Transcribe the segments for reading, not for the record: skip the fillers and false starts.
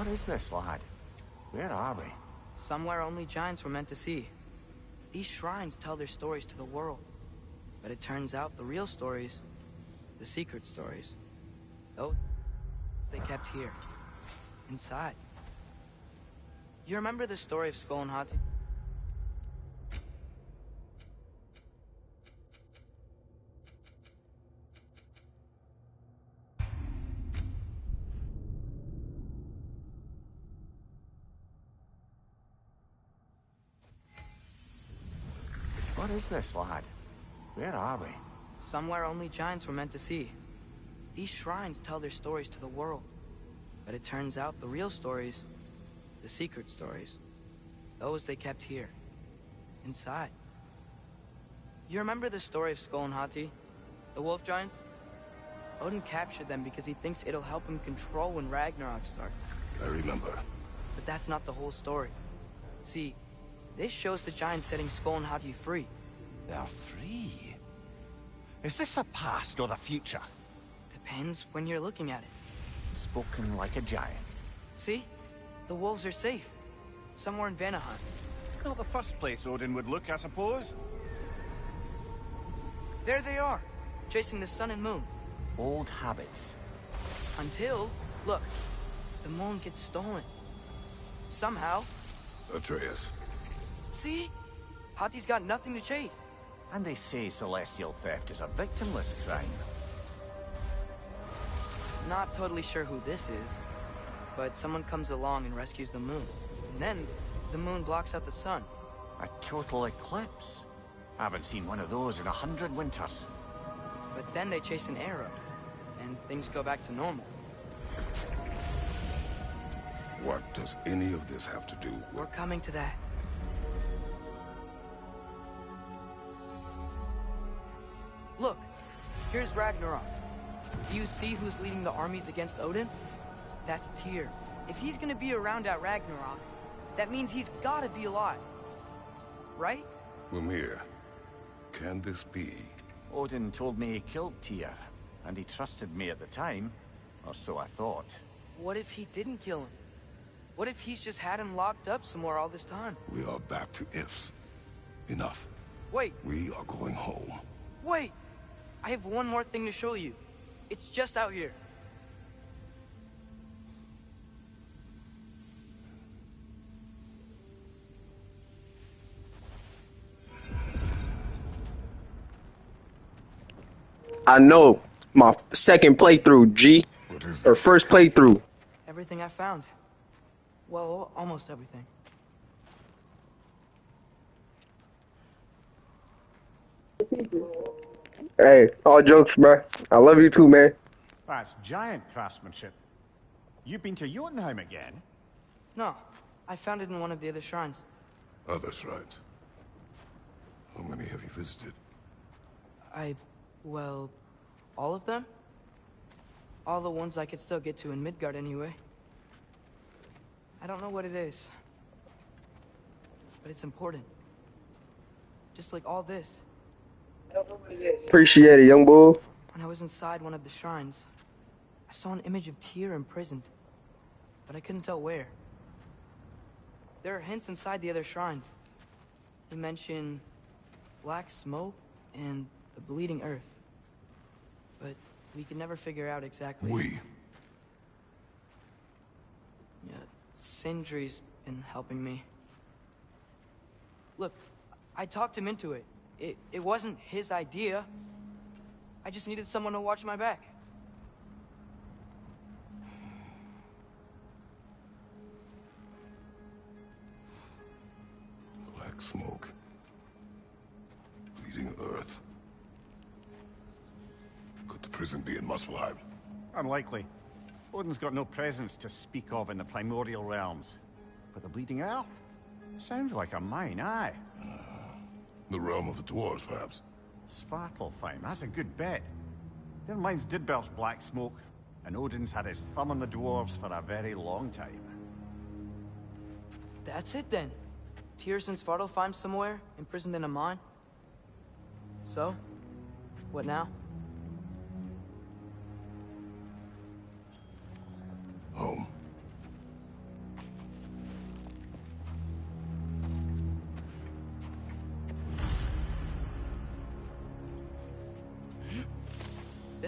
What is this, lad? Where are we? Somewhere only giants were meant to see. These shrines tell their stories to the world. But it turns out the real stories, the secret stories, those they kept here, inside. You remember the story of Skull and Hati? What is this, lad? Where are we? Somewhere only giants were meant to see. These shrines tell their stories to the world. But it turns out the real stories, the secret stories, those they kept here, inside. You remember the story of Skull and Hati? The wolf giants? Odin captured them because he thinks it'll help him control when Ragnarok starts. I remember. But that's not the whole story. See, this shows the giants setting Skull and Hati free. They're free? Is this the past or the future? Depends when you're looking at it. Spoken like a giant. See? The wolves are safe. Somewhere in Vanaheim. Not the first place Odin would look, I suppose. There they are, chasing the sun and moon. Old habits. Until, look, the moon gets stolen. Somehow. Atreus. See? Hati's got nothing to chase. And they say celestial theft is a victimless crime. Not totally sure who this is, but someone comes along and rescues the moon. And then, the moon blocks out the sun. A total eclipse. I haven't seen one of those in 100 winters. But then they chase an arrow, and things go back to normal. What does any of this have to do with... We're coming to that. Look, here's Ragnarok. Do you see who's leading the armies against Odin? That's Tyr. If he's gonna be around at Ragnarok, that means he's gotta be alive. Right? Mimir, can this be? Odin told me he killed Tyr, and he trusted me at the time, or so I thought. What if he didn't kill him? What if he's just had him locked up somewhere all this time? We are back to ifs. Enough. Wait, We are going home. wait! I have one more thing to show you. It's just out here. I know. My second playthrough, G. What is Or first playthrough. Everything I found. Well, almost everything. Hey, all jokes, bro. I love you too, man. That's giant craftsmanship. You've been to Jotunheim again? No, I found it in one of the other shrines. other shrines? How many have you visited? Well, all of them? All the ones I could still get to in Midgard anyway. I don't know what it is, but it's important. Just like all this. Appreciate it, young bull. When I was inside one of the shrines, I saw an image of Tyr imprisoned, but I couldn't tell where. There are hints inside the other shrines. They mention black smoke and the bleeding earth, but we could never figure out exactly. Yeah, Sindri's been helping me. Look, I talked him into it. It wasn't his idea. I just needed someone to watch my back. Black smoke. Bleeding earth. Could the prison be in Muspelheim? Unlikely. Odin's got no presence to speak of in the primordial realms. But the bleeding earth? Sounds like a mine, aye. The realm of the dwarves, perhaps? Svartalfheim, that's a good bet. Their mines did belch black smoke, and Odin's had his thumb on the dwarves for a very long time. That's it then. Tyr's in Svartalfheim somewhere, imprisoned in a mine. So, what now? Home.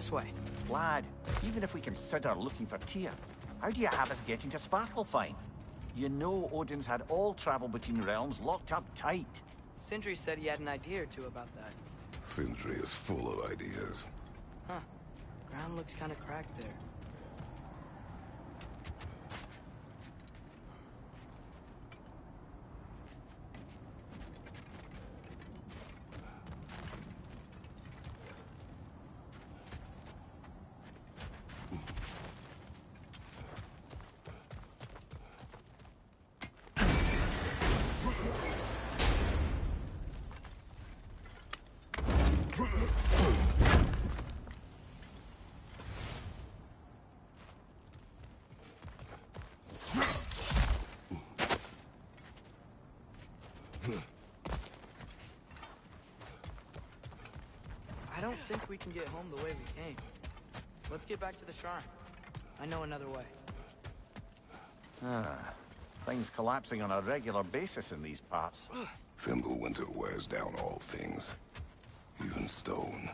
This way. Lad, even if we consider looking for Tyr, how do you have us getting to Svartalfheim? You know Odin's had all travel between realms locked up tight. Sindri said he had an idea or two about that. Sindri is full of ideas. Huh. Ground looks kind of cracked there. I don't think we can get home the way we came. Let's get back to the shrine. I know another way. Things collapsing on a regular basis in these parts. Fimbulwinter wears down all things, even stone.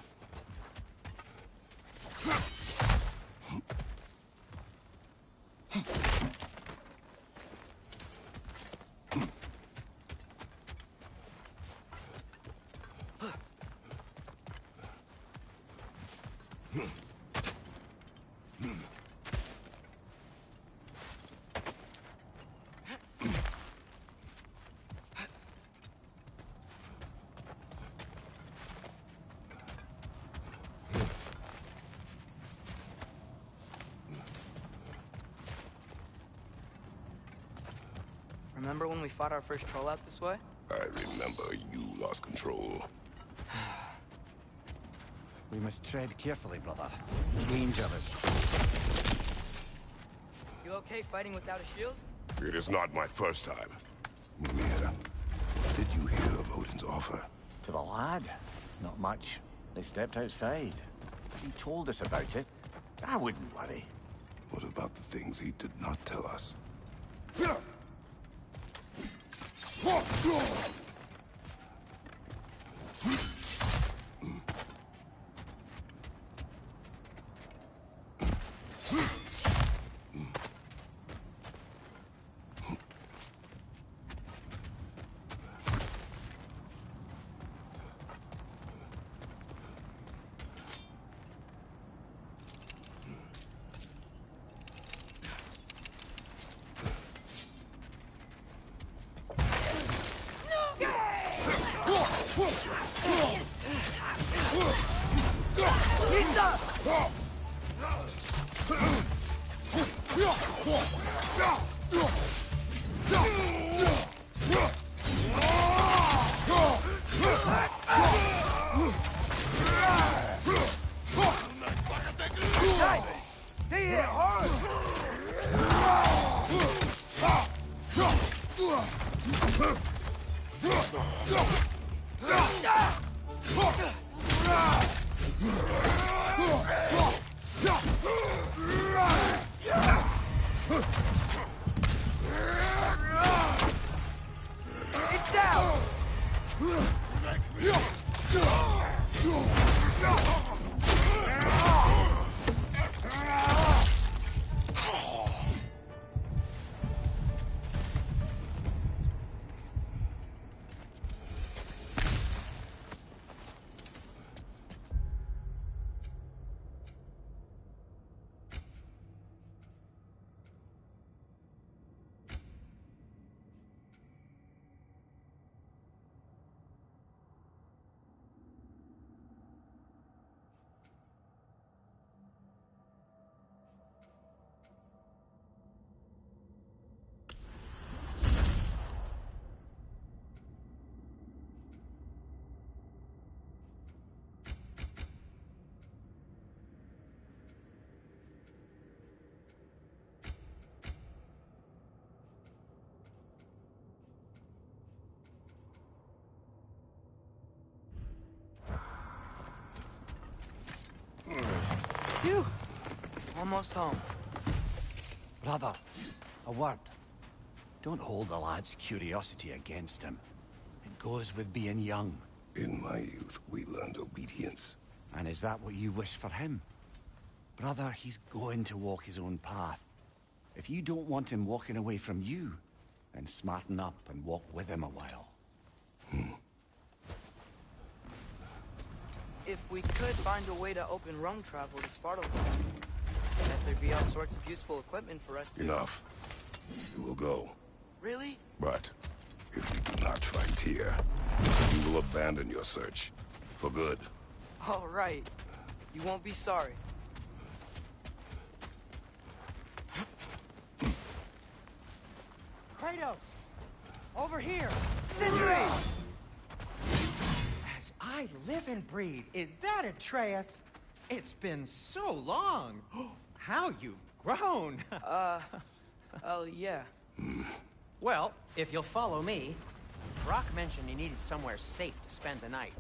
Remember when we fought our first troll out this way? I remember you lost control. We must tread carefully, brother. Dangerous. You okay fighting without a shield? It is not my first time. Mimir, did you hear of Odin's offer? To the lad? Not much. They stepped outside. He told us about it. I wouldn't worry. What about the things he did not tell us? Phew! Almost home. Brother, a word. Don't hold the lad's curiosity against him. It goes with being young. In my youth, we learned obedience. And is that what you wish for him? Brother, he's going to walk his own path. If you don't want him walking away from you, then smarten up and walk with him a while. If we could find a way to open roam travel to Svartalfheim, then there'd be all sorts of useful equipment for us to... Enough. You will go. Really? But if we do not find Tyr, you will abandon your search. For good. All right. You won't be sorry. Kratos! Over here! Sindri! As I live and breathe, is that Atreus? It's been so long! How you've grown! Oh, yeah. Well, if you'll follow me, Brock mentioned he needed somewhere safe to spend the night.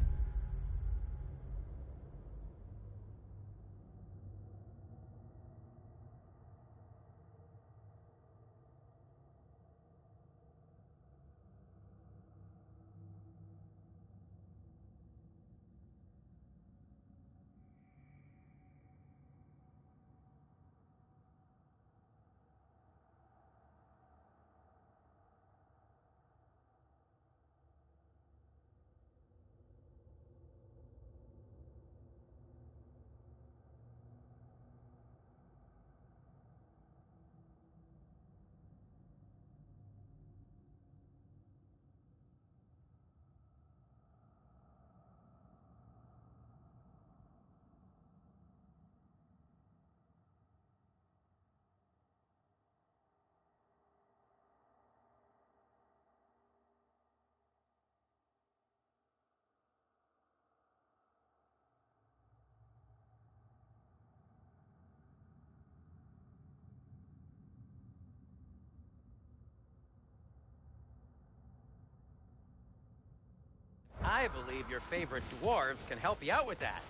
I believe your favorite dwarves can help you out with that.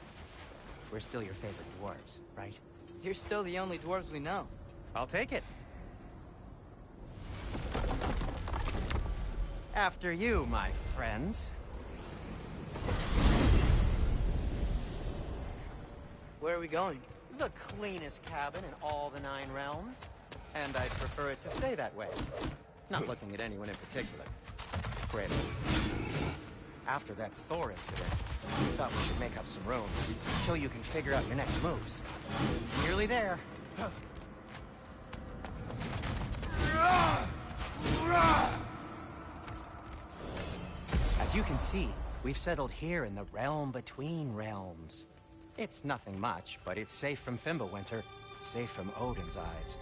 We're still your favorite dwarves, right? You're still the only dwarves we know. I'll take it. After you, my friends. Where are we going? The cleanest cabin in all the 9 realms. And I'd prefer it to stay that way. Not looking at anyone in particular. Kratos. After that Thor incident, we thought we should make up some room until you can figure out your next moves. Nearly there. As you can see, we've settled here in the realm between realms. It's nothing much, but it's safe from Fimbulwinter, safe from Odin's eyes.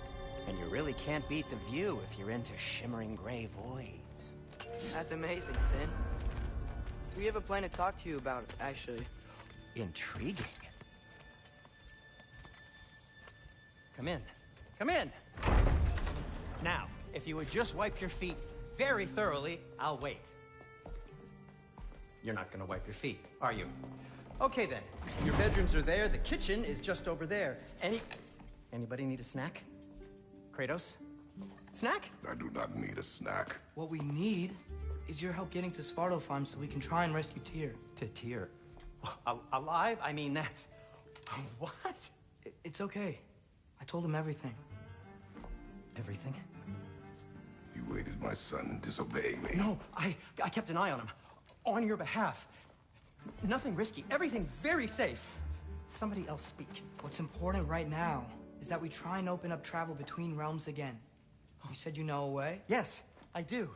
And you really can't beat the view if you're into shimmering gray voids. That's amazing, Sin. We have a plan to talk to you about, actually. Intriguing. Come in. Come in! Now, if you would just wipe your feet very thoroughly, I'll wait. You're not gonna wipe your feet, are you? Okay then. Your bedrooms are there, the kitchen is just over there. Anybody need a snack? Kratos? Snack? I do not need a snack. What we need is your help getting to Svartalfheim so we can try and rescue Tyr. To Tyr? Alive? I mean, that's... What? It's okay. I told him everything. Everything? You aided my son in disobeying me. No, I kept an eye on him. On your behalf. Nothing risky. Everything very safe. Somebody else speak. What's important right now is that we try and open up travel between realms again. You said you know a way? Yes, I do.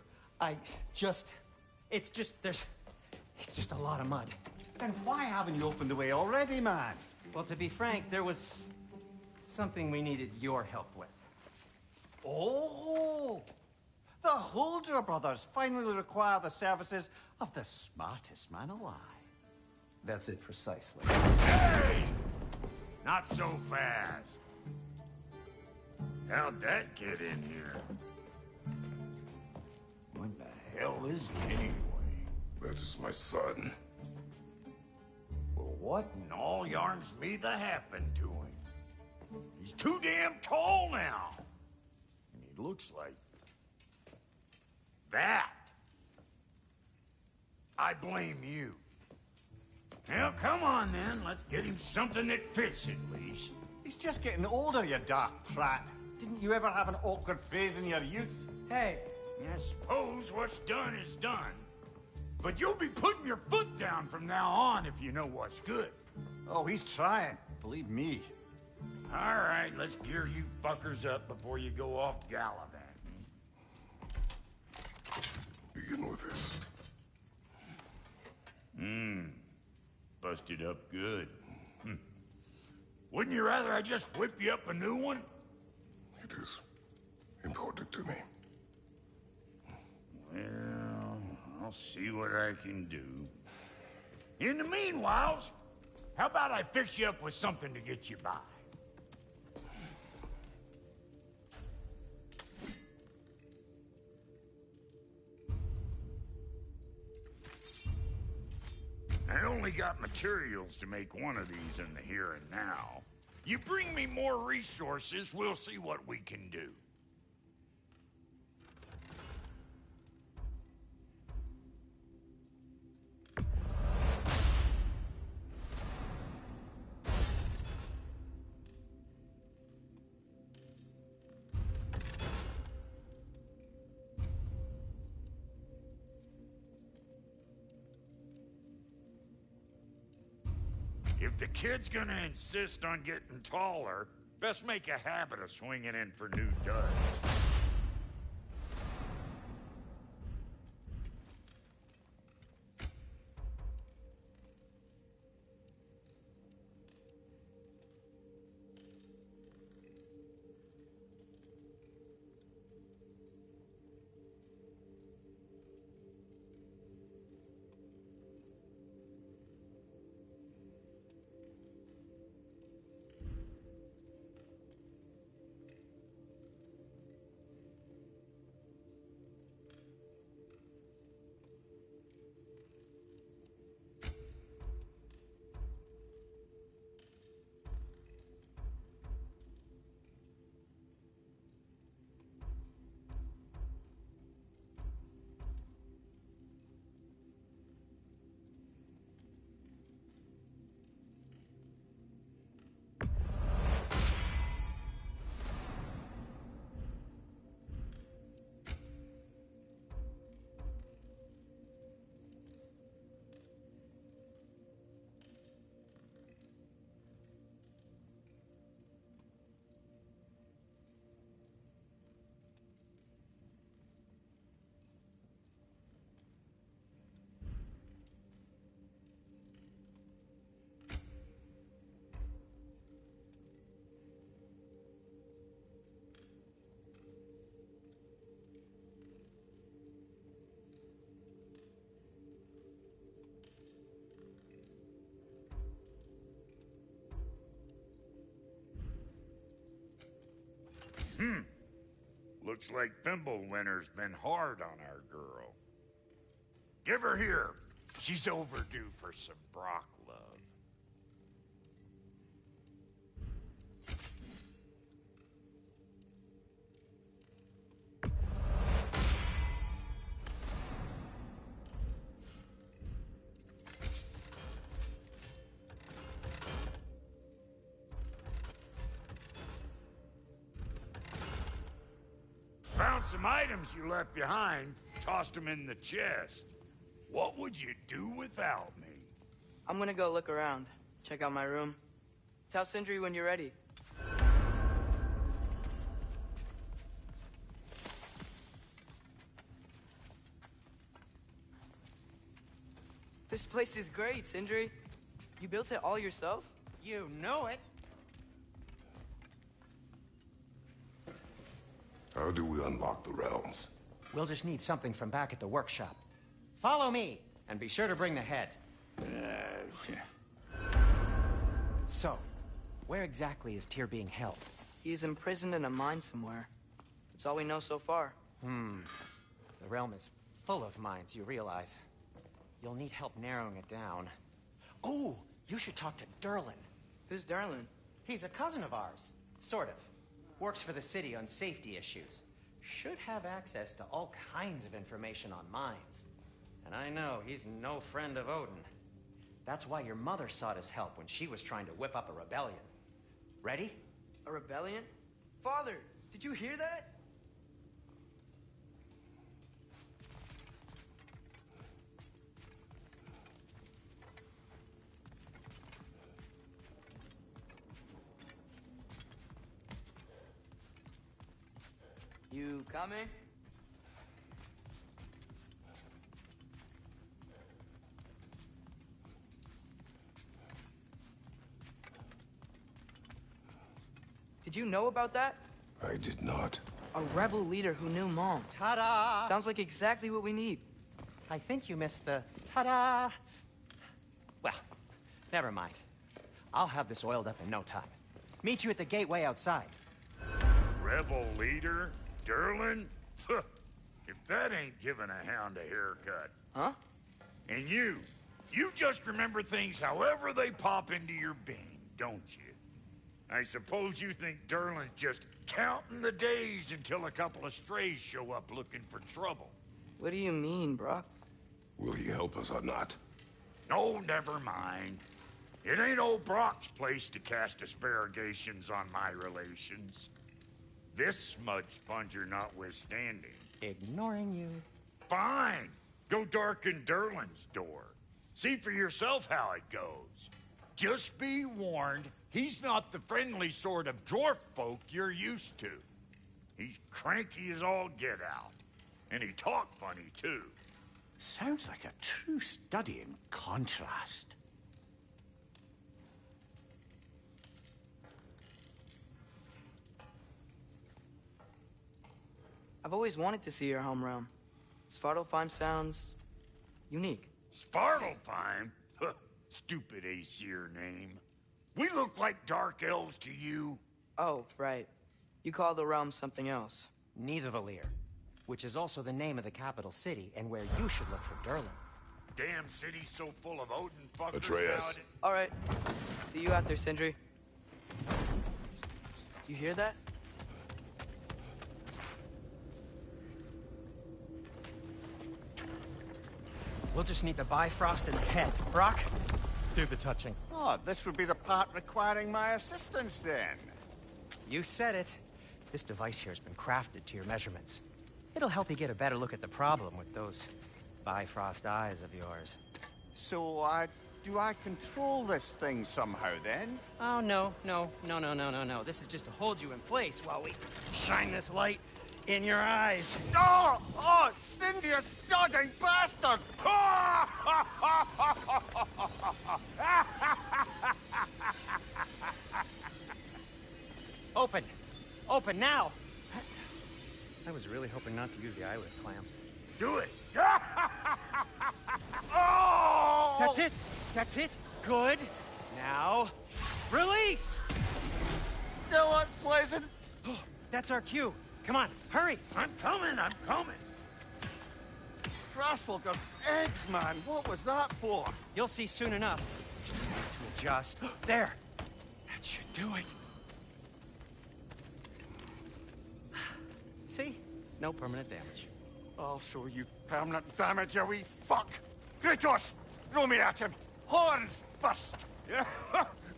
It's just a lot of mud. Then why haven't you opened the way already, man? Well, to be frank, there was something we needed your help with. Oh! The Holder brothers finally require the services of the smartest man alive. That's it precisely. Hey! Not so fast. How'd that get in here? What the hell is he anyway? That is my son. Well, what in all yarns me that happened to him? He's too damn tall now. And he looks like... that. I blame you. Well, come on then. Let's get him something that fits at least. He's just getting older, you daft prat. Didn't you ever have an awkward phase in your youth? Hey, I suppose what's done is done. But you'll be putting your foot down from now on if you know what's good. Oh, he's trying. Believe me. All right, let's gear you fuckers up before you go off gallivanting. Begin with this. Busted up good. Wouldn't you rather I just whip you up a new one? It is important to me. Well, I'll see what I can do. In the meanwhile, how about I fix you up with something to get you by? I only got materials to make one of these in the here and now. You bring me more resources, we'll see what we can do. If the kid's gonna insist on getting taller, best make a habit of swinging in for new duds. Looks like Thimblewinter's been hard on our girl. Give her here. She's overdue for some Brock love. Found some items you left behind, tossed them in the chest. What would you do without me? I'm gonna go look around. Check out my room. Tell Sindri when you're ready. This place is great, Sindri. You built it all yourself? You know it. How do we unlock the realms? We'll just need something from back at the workshop. Follow me, and be sure to bring the head. So, where exactly is Tyr being held? He's imprisoned in a mine somewhere. That's all we know so far. The realm is full of mines, you realize. You'll need help narrowing it down. Oh, you should talk to Durlin. Who's Darlin? He's a cousin of ours. Sort of. Works for the city on safety issues. Should have access to all kinds of information on mines. And I know he's no friend of Odin. That's why your mother sought his help when she was trying to whip up a rebellion. Ready? A rebellion? Father, did you hear that? You coming? Did you know about that? I did not. A rebel leader who knew Mom. Ta-da! Sounds like exactly what we need. I think you missed the ta-da. Well, never mind. I'll have this oiled up in no time. Meet you at the gateway outside. Rebel leader? Derlin? If that ain't giving a hound a haircut. Huh? And you just remember things however they pop into your bean, don't you? I suppose you think Derlin's just counting the days until a couple of strays show up looking for trouble. What do you mean, Brock? Will he help us or not? No, never mind. It ain't old Brock's place to cast aspersions on my relations. This smudge sponger notwithstanding. Ignoring you. Fine. Go darken Derlin's door. See for yourself how it goes. Just be warned, he's not the friendly sort of dwarf folk you're used to. He's cranky as all get out. And he talk funny, too. Sounds like a true study in contrast. I've always wanted to see your home realm. Svartalfheim sounds unique. Svartalfheim? Huh, stupid Aesir name. We look like dark elves to you. Oh, right. You call the realm something else. Nidavellir, which is also the name of the capital city and where you should look for Derlin. Damn city's so full of Odin fuckers Atreus. nowadays. All right. See you out there, Sindri. You hear that? We'll just need the Bifrost in the head. Brock, do the touching. Oh, this would be the part requiring my assistance then. You said it. This device here has been crafted to your measurements. It'll help you get a better look at the problem with those Bifrost eyes of yours. So, do I control this thing somehow then? Oh, no. This is just to hold you in place while we shine this light in your eyes. Oh, Cindy, you sodding bastard! Open! Open now! I was really hoping not to use the eyelid clamps. Do it. Oh! That's it! That's it! Good! Now, release! Still unpleasant. That's our cue. Come on, hurry! I'm coming. Crossfolk of eggs, man. What was that for? You'll see soon enough. To adjust. There! That should do it. See? No permanent damage. I'll show you permanent damage, you wee fuck. Kratos, throw me at him. Horns first.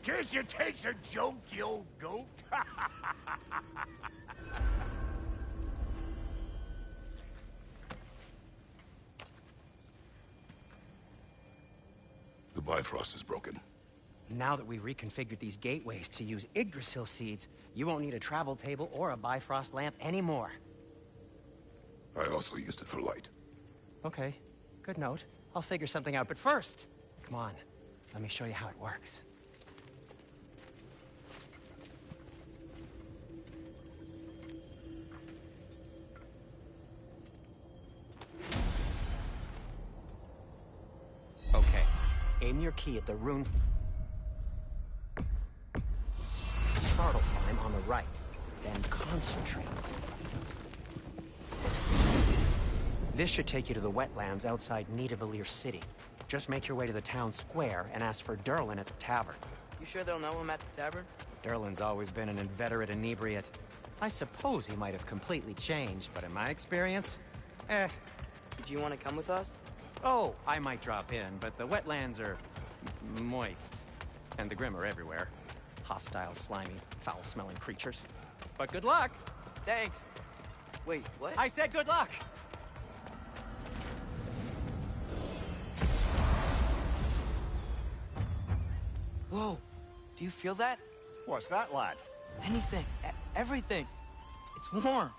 Guess you takes a joke, you old goat. The Bifrost is broken. Now that we've reconfigured these gateways to use Yggdrasil seeds, you won't need a travel table or a Bifrost lamp anymore. I also used it for light. Okay, good note. I'll figure something out, but first, come on, let me show you how it works. Okay, aim your key at the rune Svartalfheim on the right, then concentrate. This should take you to the wetlands outside Nidavellir City. Just make your way to the town square and ask for Derlin at the tavern. You sure they'll know him at the tavern? Derlin's always been an inveterate inebriate. I suppose he might have completely changed, but in my experience, Did you want to come with us? Oh, I might drop in, but the wetlands are moist. And the Grim are everywhere. hostile, slimy, foul-smelling creatures. But good luck! Thanks. Wait, what? I said good luck! Whoa, do you feel that? What's that, lad? Anything, everything. It's warm.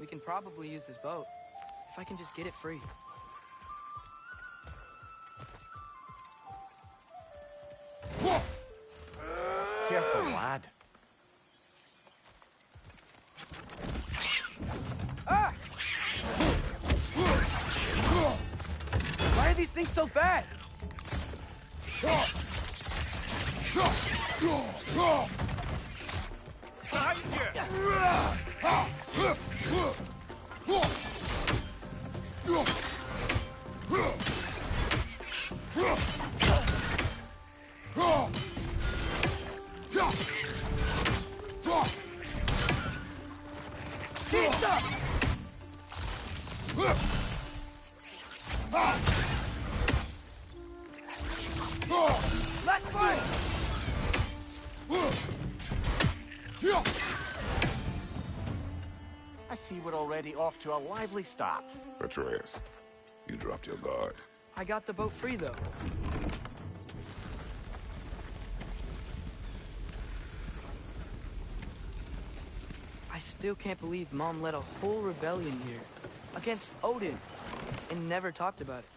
We can probably use this boat, if I can just get it free. Careful, lad. Ah! Why are these things so bad? Let's fight! I see we're already off to a lively start. Atreus, you dropped your guard. I got the boat free, though. I still can't believe Mom led a whole rebellion here. Against Odin. And never talked about it.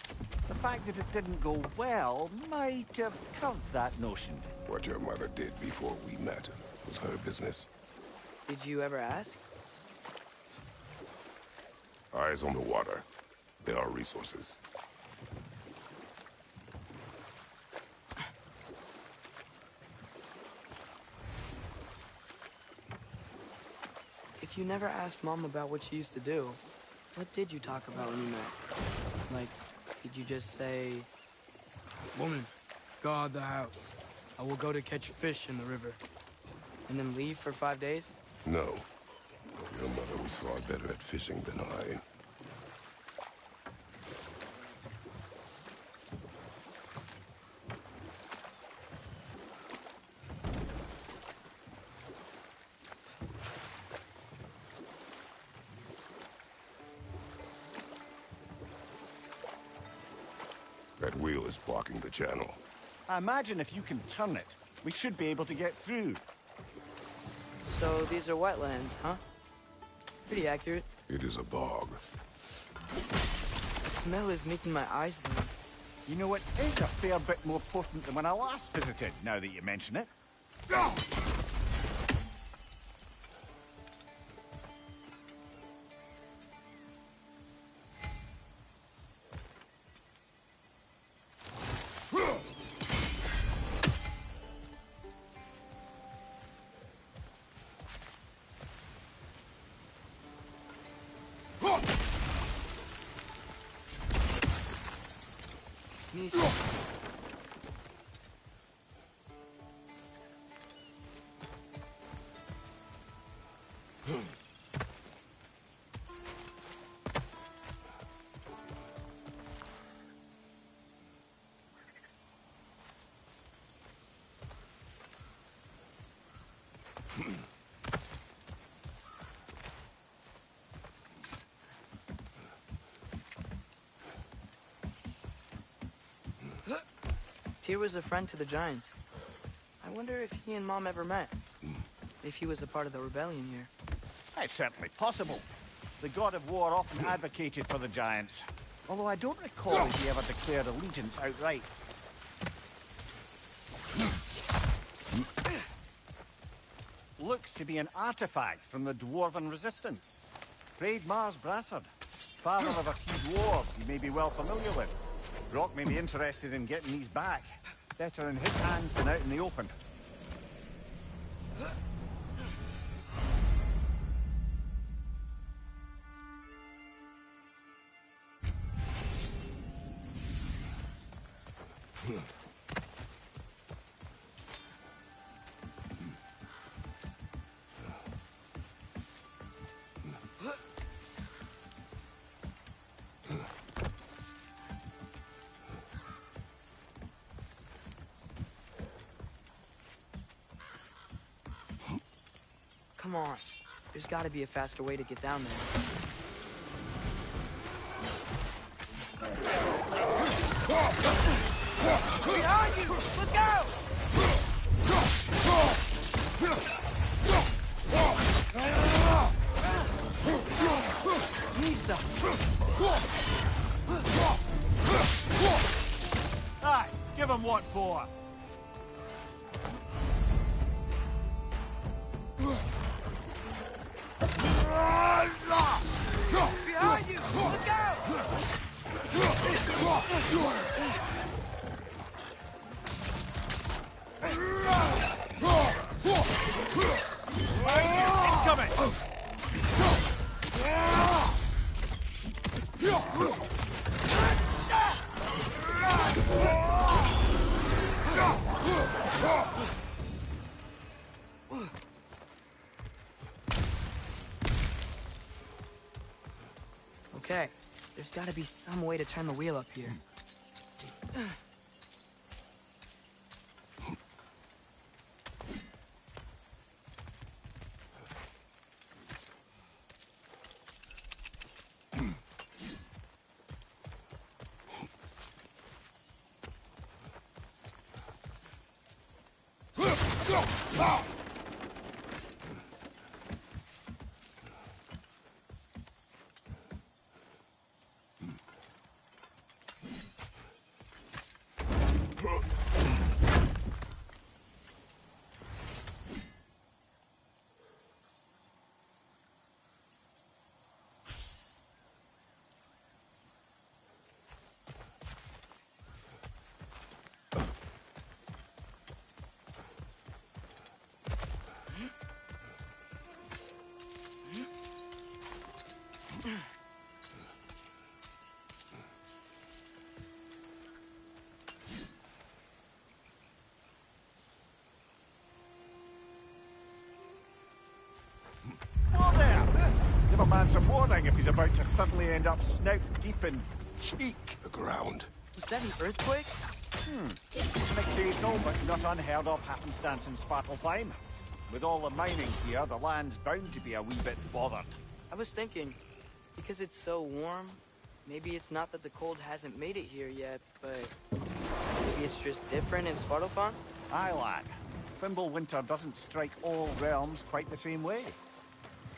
The fact that it didn't go well might have curved that notion. What your mother did before we met was her business. Did you ever ask? Eyes on the water. There are resources. If you never asked Mom about what she used to do, what did you talk about when you met? Like, did you just say, "Woman, guard the house. I will go to catch fish in the river," and then leave for 5 days? No. Your mother was far better at fishing than I. That wheel is blocking the channel. I imagine if you can turn it, we should be able to get through. So these are wetlands, huh? Pretty accurate. It is a bog. The smell is making my eyes burn. You know, it is a fair bit more potent than when I last visited, now that you mention it. Knees. Tyr was a friend to the Giants. I wonder if he and Mom ever met. If he was a part of the rebellion here. It's certainly possible. The god of war often advocated for the giants. Although I don't recall if he ever declared allegiance outright. Looks to be an artifact from the Dwarven resistance. Braid Mars Brassard, father of a few dwarves you may be well familiar with. Brock may be interested in getting these back. Better in his hands than out in the open. Come on. There's gotta be a faster way to get down there. Behind you! Look out! Aye, give him what for. Behind you! Look out! Incoming! Okay, there's gotta be some way to turn the wheel up here. Whoa there! Give a man some warning if he's about to suddenly end up snout deep in cheek. The ground. Was that an earthquake? An occasional but not unheard of happenstance in Svartalfheim. With all the mining here, the land's bound to be a wee bit bothered. I was thinking, because it's so warm, maybe it's not that the cold hasn't made it here yet, but maybe it's just different in Svartalfheim? Aye, lad. Fimbulwinter doesn't strike all realms quite the same way.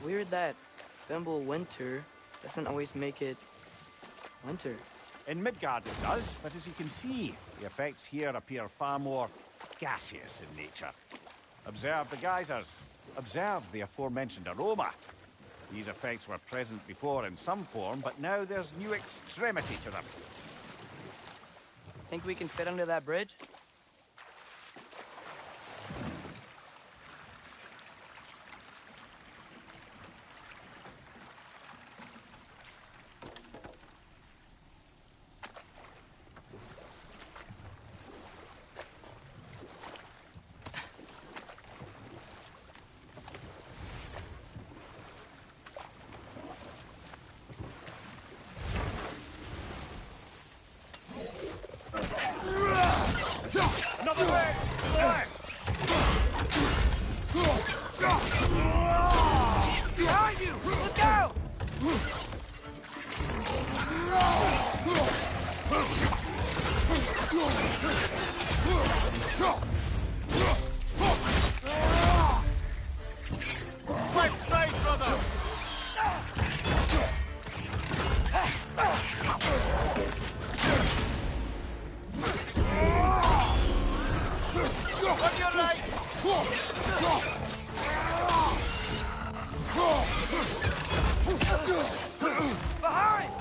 Weird that Fimbulwinter doesn't always make it winter. In Midgard it does, but as you can see, the effects here appear far more gaseous in nature. Observe the geysers. Observe the aforementioned aroma. These effects were present before in some form, but now there's new extremity to them. Think we can fit under that bridge? Another way! Behind you! Look out! Left side, brother! On your right! Behind!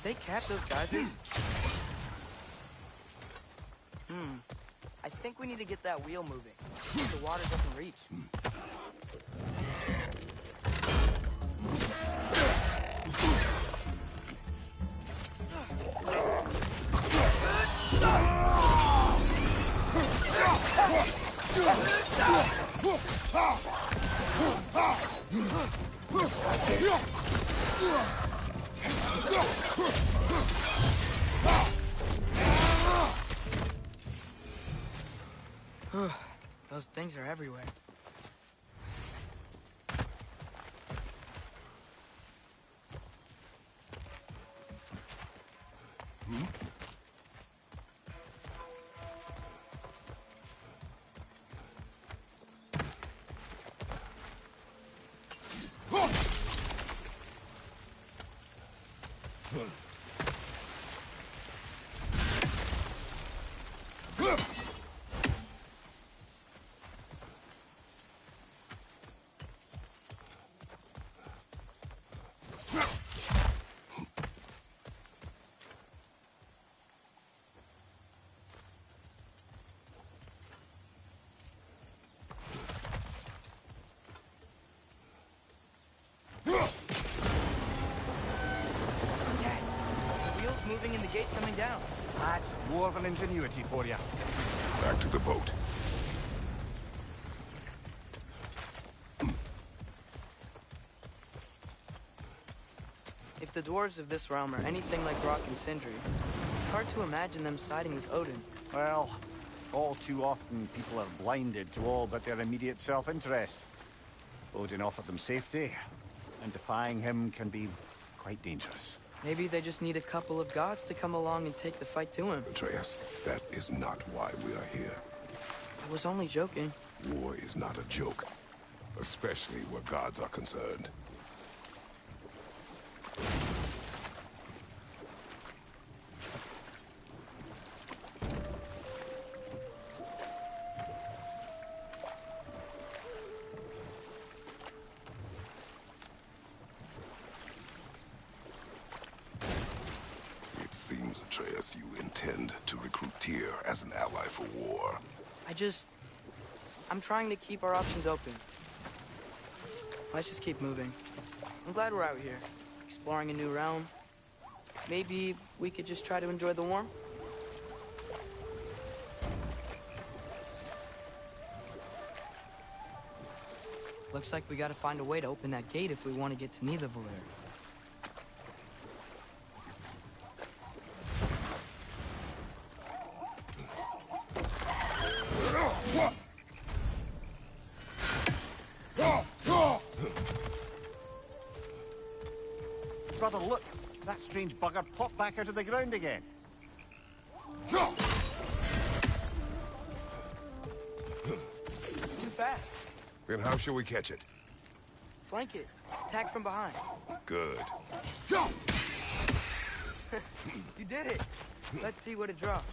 Did they cap those geysers? I think we need to get that wheel moving. The water doesn't reach. Those things are everywhere. Moving and the gate's coming down. That's dwarven ingenuity for you. Back to the boat. If the dwarves of this realm are anything like Rock and Sindri, it's hard to imagine them siding with Odin. Well, all too often people are blinded to all but their immediate self-interest. Odin offered them safety, and defying him can be quite dangerous. Maybe they just need a couple of gods to come along and take the fight to him. Atreus, that is not why we are here. I was only joking. War is not a joke, especially where gods are concerned. It seems, Atreus, you intend to recruit Tyr as an ally for war. I'm trying to keep our options open. Let's just keep moving. I'm glad we're out here, exploring a new realm. Maybe we could just try to enjoy the warmth? Looks like we gotta find a way to open that gate if we want to get to Nidavellir. Brother, look! That strange bugger popped back out of the ground again. Too fast. Then how shall we catch it? Flank it. Attack from behind. Good. You did it. Let's see what it drops.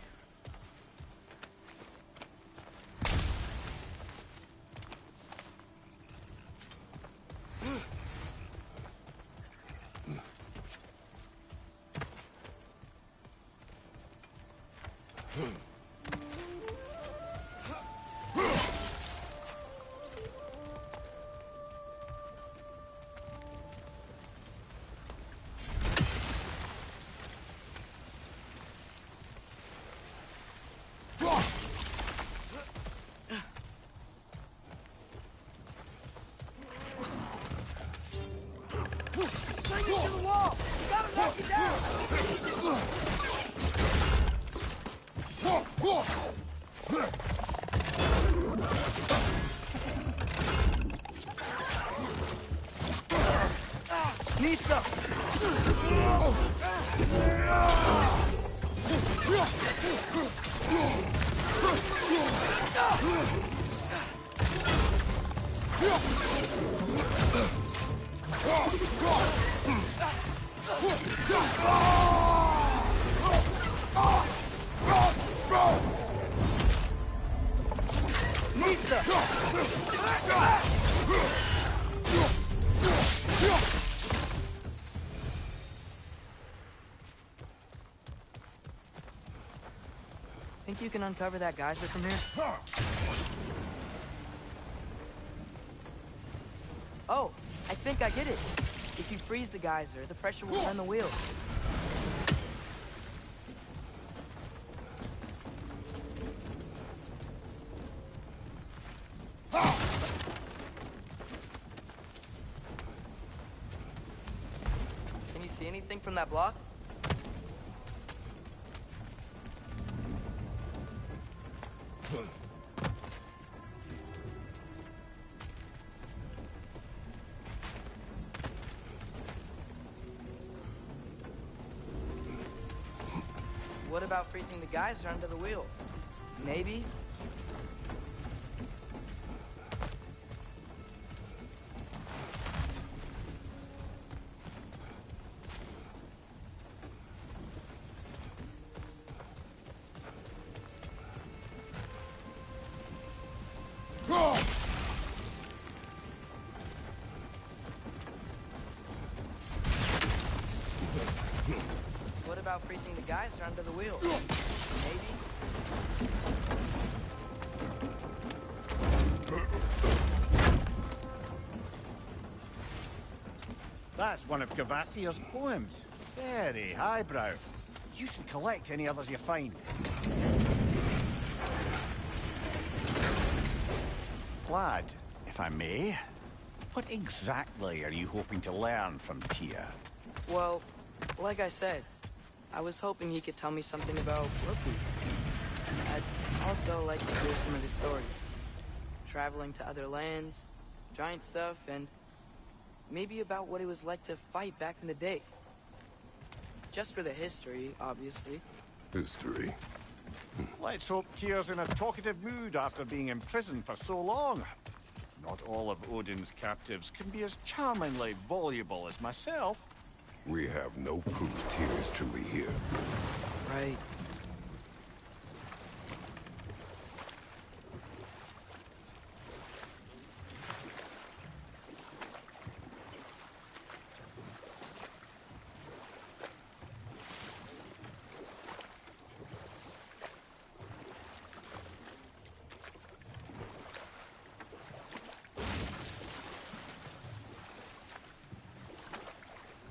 Think you can uncover that geyser from here? Oh, I think I get it. If you freeze the geyser, the pressure will turn the wheel. anything from that block? What about freezing the geyser under the wheel? Maybe? What about freezing the geyser under the wheel? Maybe? That's one of Gavassier's poems. Very highbrow. You should collect any others you find. Lad, if I may, what exactly are you hoping to learn from Tia? Well, like I said, I was hoping he could tell me something about Loki. I'd also like to hear some of his stories. Traveling to other lands, giant stuff, and maybe about what it was like to fight back in the day. Just for the history, obviously. History. Let's hope Tyr's in a talkative mood after being imprisoned for so long. Not all of Odin's captives can be as charmingly voluble as myself. We have no proof Tyr is truly here. Right.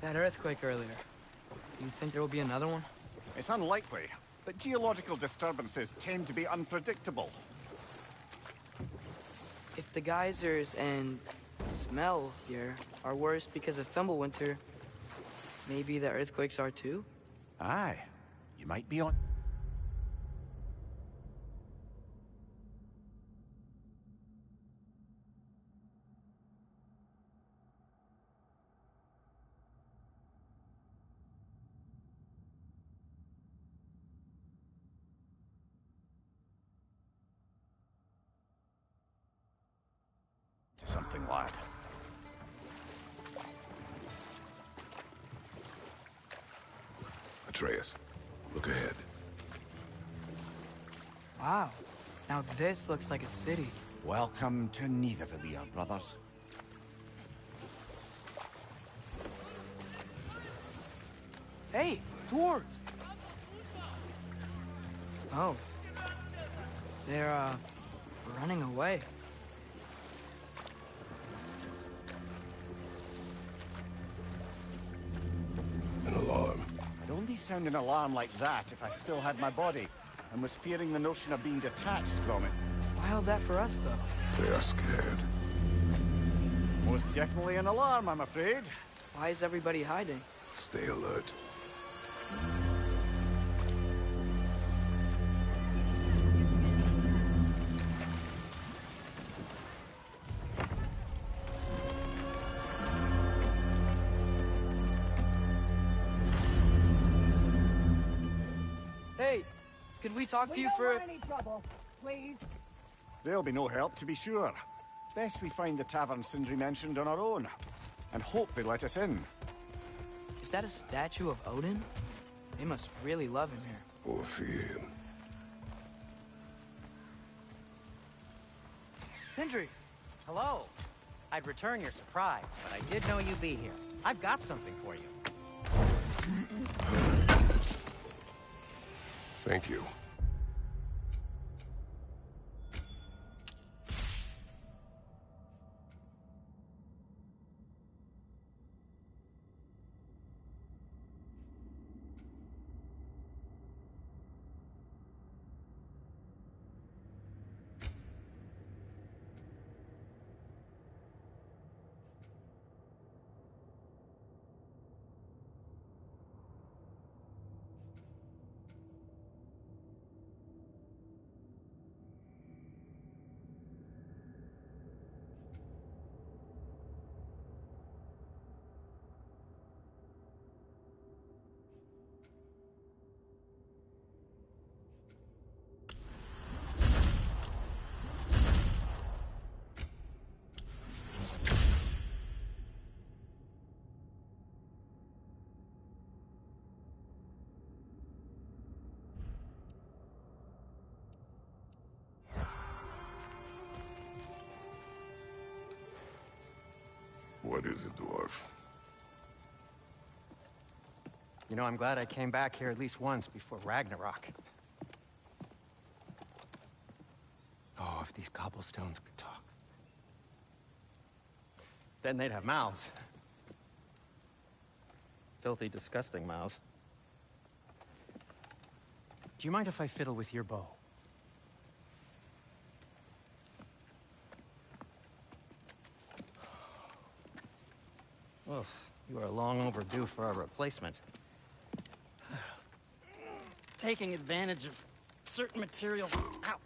That earthquake earlier. Do you think there will be another one? It's unlikely, but geological disturbances tend to be unpredictable. If the geysers and smell here are worse because of Fimbulwinter, maybe the earthquakes are too? Aye, you might be on... to something, lad. Atreus, look ahead. Wow. Now this looks like a city. Welcome to Nidavellir, brothers. Hey, dwarves! Oh. They're, running away. An alarm. I'd only sound an alarm like that if I still had my body, and was fearing the notion of being detached from it. Wild that for us, though. They are scared. Most definitely an alarm, I'm afraid. Why is everybody hiding? Stay alert. Hey, could we talk to you for... any trouble, please. There'll be no help, to be sure. Best we find the tavern Sindri mentioned on our own, and hope they let us in. Is that a statue of Odin? They must really love him here. Or fear him. Sindri! Hello. I'd return your surprise, but I did know you'd be here. I've got something for you. Thank you. What is it, dwarf? You know, I'm glad I came back here at least once before Ragnarok. Oh, if these cobblestones could talk. Then they'd have mouths. Filthy, disgusting mouths. Do you mind if I fiddle with your bow? Oof, you are long overdue for a replacement. Taking advantage of certain materials. Ow.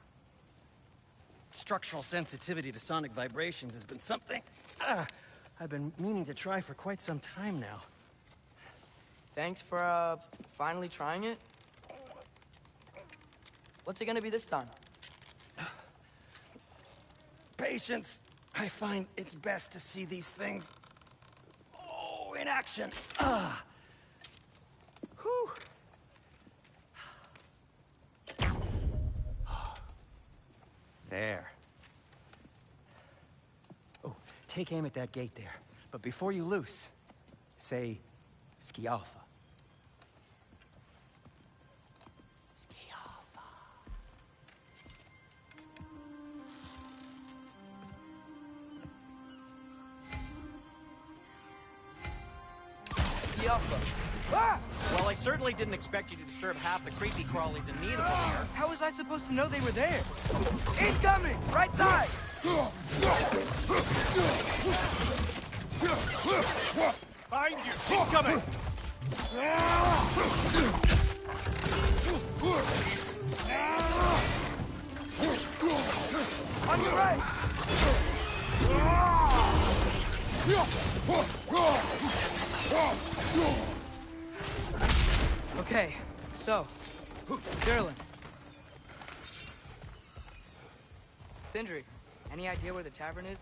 Structural sensitivity to sonic vibrations has been something I've been meaning to try for quite some time now. Thanks for, finally trying it. What's it gonna be this time? Patience. I find it's best to see these things, in action. Whew. There. Oh, take aim at that gate there. But before you loose, say, Skialfa. Skialfa. Skialfa. Ah! Well, I certainly didn't expect you to disturb half the creepy crawlies in need of them here. How was I supposed to know they were there? Incoming! Right side! Behind you! Incoming! On your right! Okay, so, Derlin. Sindri, any idea where the tavern is?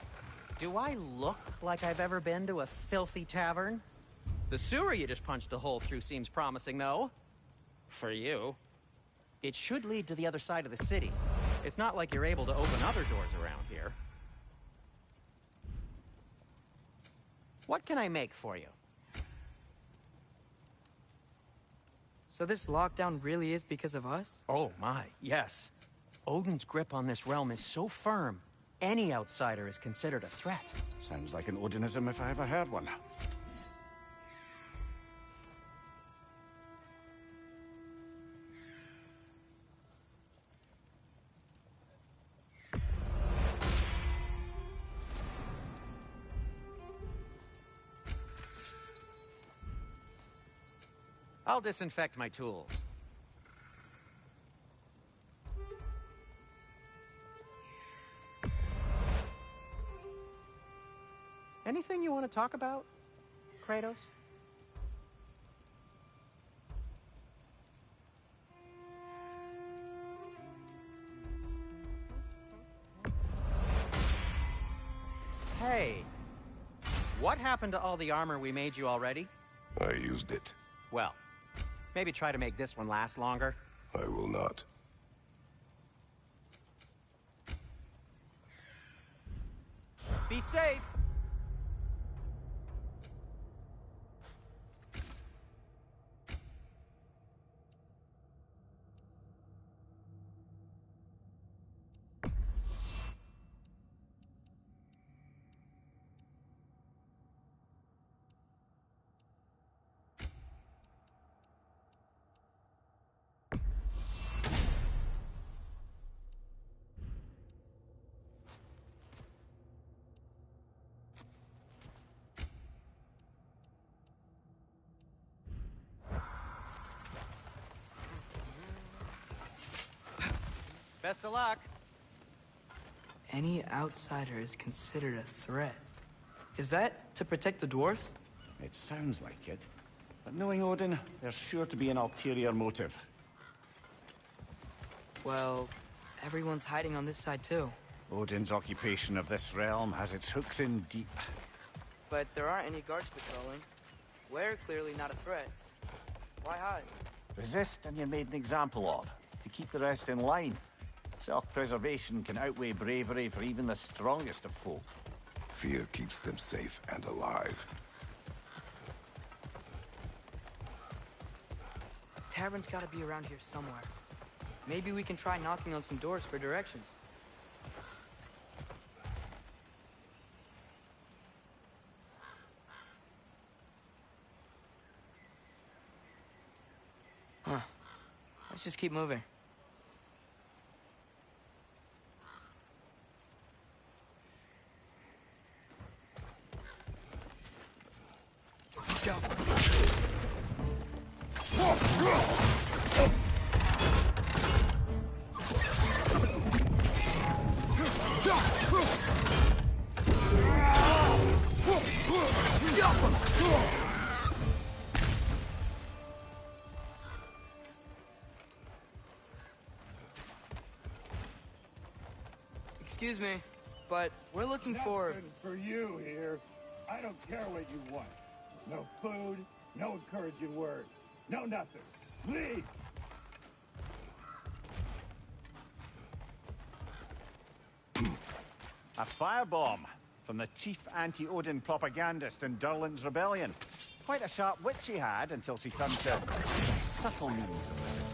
Do I look like I've ever been to a filthy tavern? The sewer you just punched a hole through seems promising, though. For you. It should lead to the other side of the city. It's not like you're able to open other doors around here. What can I make for you? So this lockdown really is because of us? Oh my, yes. Odin's grip on this realm is so firm, any outsider is considered a threat. Sounds like an Odinism if I ever heard one. I'll disinfect my tools. Anything you want to talk about, Kratos? Hey, what happened to all the armor we made you already? I used it. Well, maybe try to make this one last longer. I will not. Be safe! Best of luck. Any outsider is considered a threat. Is that to protect the dwarves? It sounds like it. But knowing Odin, there's sure to be an ulterior motive. Well, everyone's hiding on this side too. Odin's occupation of this realm has its hooks in deep. But there aren't any guards patrolling. We're clearly not a threat. Why hide? Resist and you're made an example of, to keep the rest in line. Self-preservation can outweigh bravery for even the strongest of folk. Fear keeps them safe and alive. Tavern's gotta be around here somewhere. Maybe we can try knocking on some doors for directions. Huh. Let's just keep moving. Go. Excuse me, but we're looking for... Nothing for you here. I don't care what you want. No food, no encouraging words, no nothing. Leave! A firebomb from the chief anti-Odin propagandist in Durlin's rebellion. Quite a sharp wit she had until she turned to subtle means of resistance.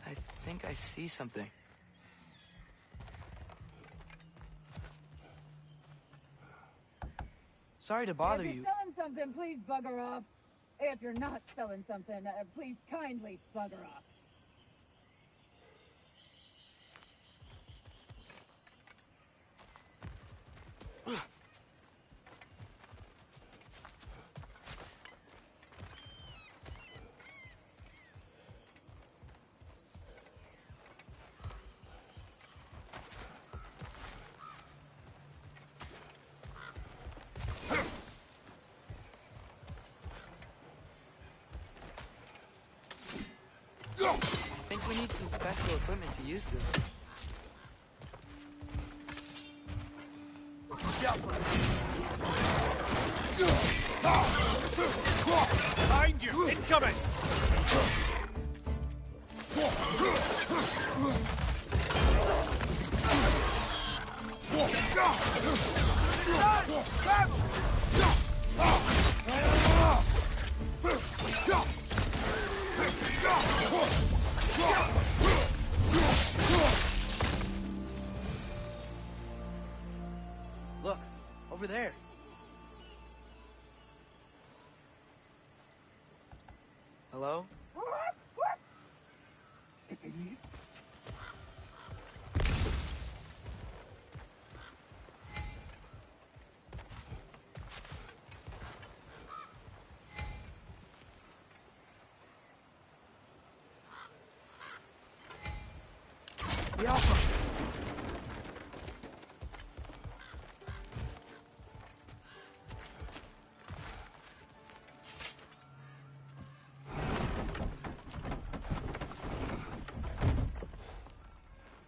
I think I see something. Sorry to bother you. you. If you're selling something, please bugger off. If you're not selling something, please kindly bugger off. I think we need some special equipment to use this. Behind you! Incoming! Look, over there. Hello? The Alpha!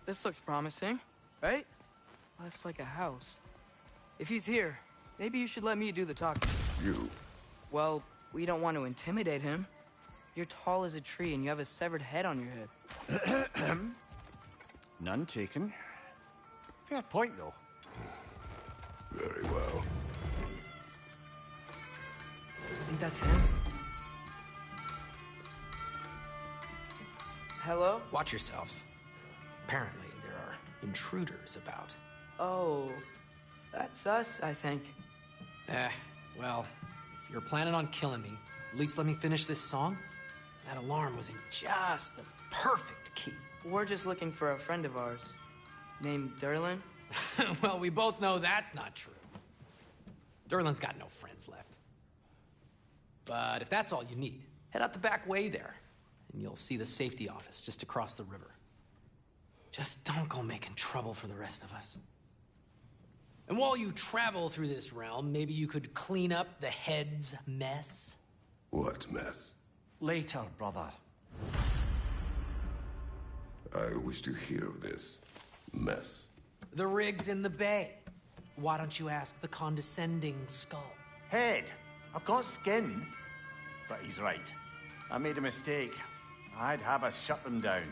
This looks promising, right? That's like a house. If he's here, maybe you should let me do the talking. You? Well, we don't want to intimidate him. You're tall as a tree and you have a severed head on your head. None taken. Fair point, though. Very well. I think that's him. Hello? Watch yourselves. Apparently, there are intruders about. Oh, that's us, I think. Well, if you're planning on killing me, at least let me finish this song. That alarm was in just the perfect key. We're just looking for a friend of ours, named Derlin. Well, we both know that's not true. Derlin's got no friends left. But if that's all you need, head out the back way there, and you'll see the safety office just across the river. Just don't go making trouble for the rest of us. And while you travel through this realm, maybe you could clean up the head's mess? What mess? Later, brother. I wish to hear of this mess. The rig's in the bay. Why don't you ask the condescending skull? Head, I've got skin. But he's right. I made a mistake. I'd have us shut them down.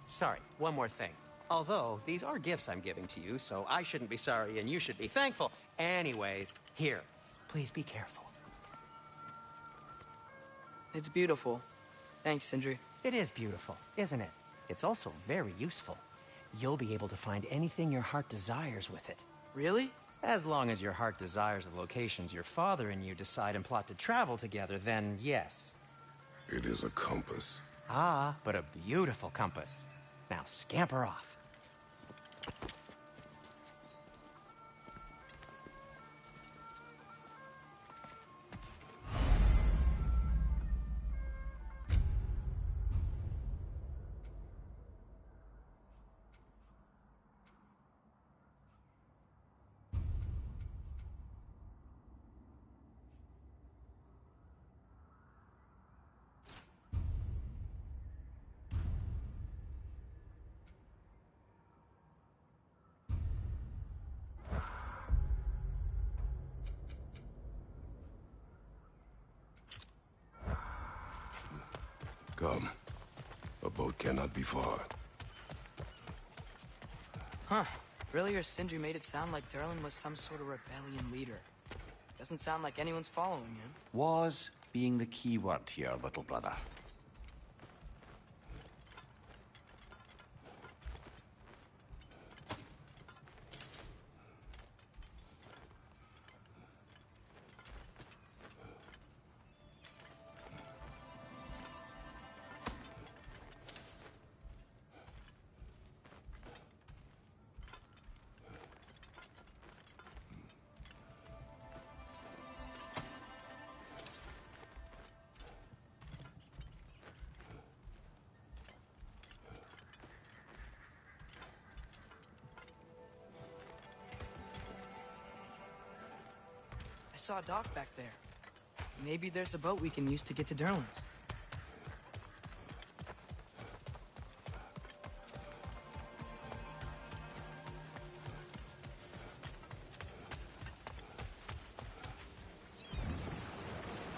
Sorry, one more thing. Although, these are gifts I'm giving to you, so I shouldn't be sorry and you should be thankful. Anyways, here, please be careful. It's beautiful. Thanks, Sindri. It is beautiful, isn't it? It's also very useful. You'll be able to find anything your heart desires with it. Really? As long as your heart desires the locations your father and you decide and plot to travel together, then yes. It is a compass. Ah, but a beautiful compass. Now scamper off. Come. A boat cannot be far. Huh. Earlier, Sindri made it sound like Derlin was some sort of rebellion leader. Doesn't sound like anyone's following him. Was being the key word here, little brother. I saw a dock back there. Maybe there's a boat we can use to get to Derlin's.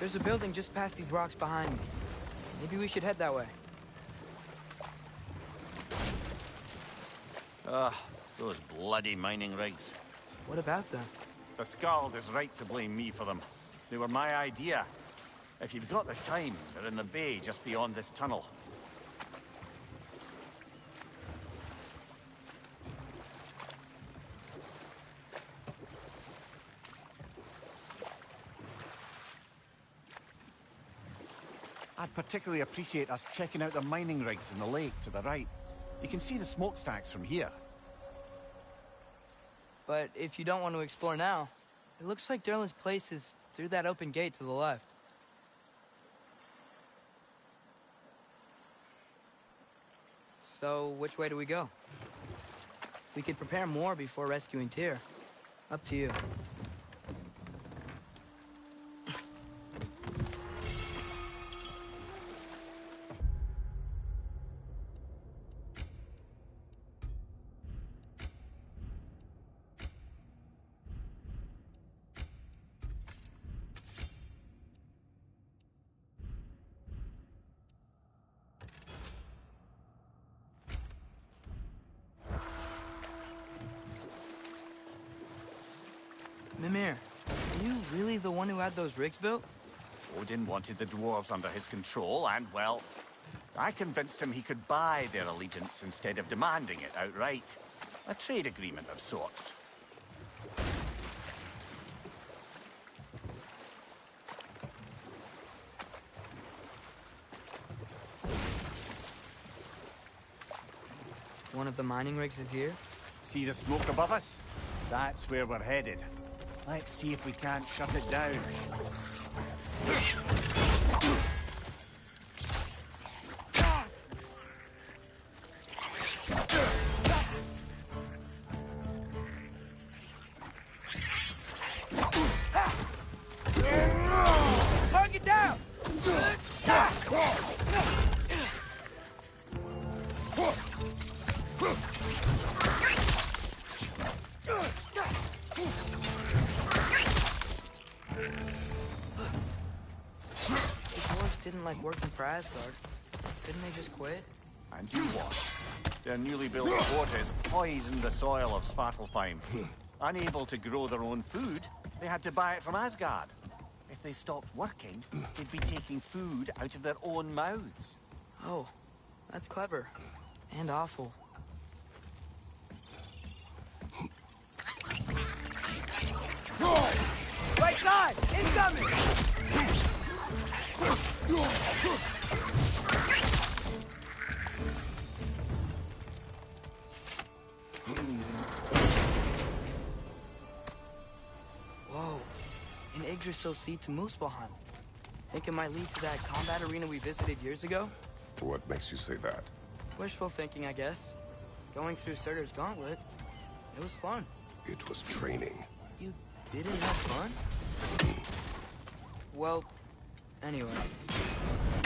There's a building just past these rocks behind me. Maybe we should head that way. Those bloody mining rigs. What about them? The Skald is right to blame me for them. They were my idea. If you've got the time, they're in the bay just beyond this tunnel. I'd particularly appreciate us checking out the mining rigs in the lake to the right. You can see the smokestacks from here. But if you don't want to explore now, it looks like Derlin's place is through that open gate to the left. So, which way do we go? We could prepare more before rescuing Tyr. Up to you. Mimir, are you really the one who had those rigs built? Odin wanted the dwarves under his control, and, well, I convinced him he could buy their allegiance instead of demanding it outright. A trade agreement of sorts. One of the mining rigs is here? See the smoke above us? That's where we're headed. Let's see if we can't shut it down. Target down! Didn't like working for Asgard. Didn't they just quit? And you what? Their newly built quarters poisoned the soil of Svartalfheim. Unable to grow their own food, they had to buy it from Asgard. If they stopped working, they'd be taking food out of their own mouths. Oh, that's clever. And awful. Right side! Incoming! Whoa. An Yggdrasil seed to Muspelheim. Think it might lead to that combat arena we visited years ago? What makes you say that? Wishful thinking, I guess. Going through Surtur's gauntlet. It was fun. It was training. You didn't have fun? Well, anyway.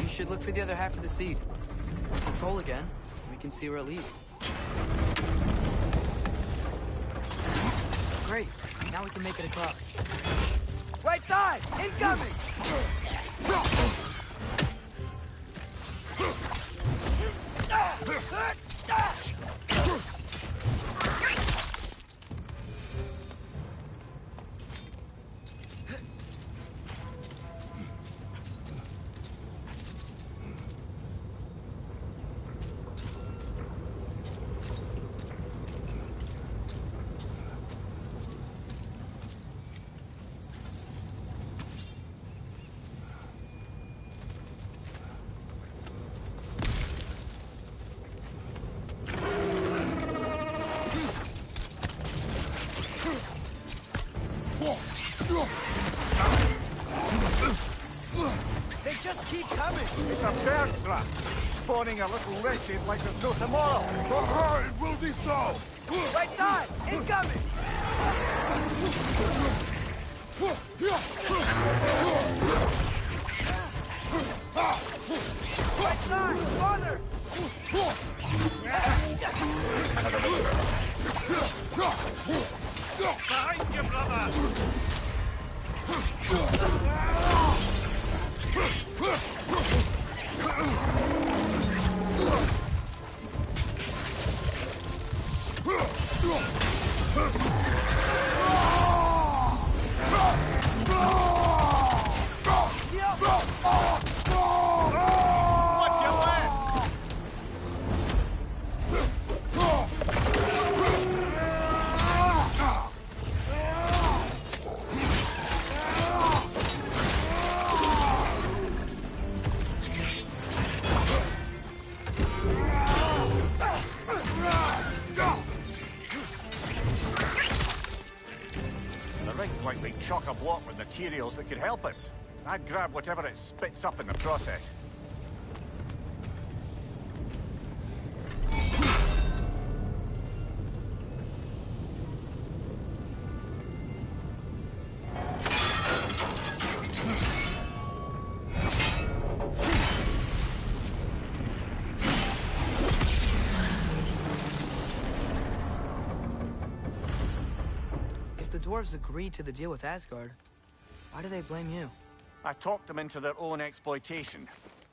You should look for the other half of the seed. If it's whole again, we can see where it leads. Great. Now we can make it across. Right side! Incoming! just keep coming. It's a bird trap. Spawning a little wretches like there's no tomorrow. It will be so! Right side! Incoming! Right side! Farther! Behind you, brother! What's your plan? The rig's likely chock-a-block with materials that could help us. I'd grab whatever it spits up in the process. If the dwarves agreed to the deal with Asgard, why do they blame you? I talked them into their own exploitation.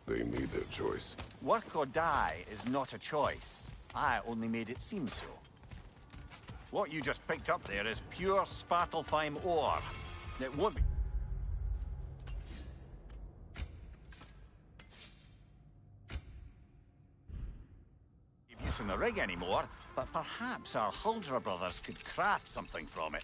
They made their choice. Work or die is not a choice. I only made it seem so. What you just picked up there is pure Svartalfheim ore. It won't be... give use in the rig anymore, but perhaps our Huldra brothers could craft something from it.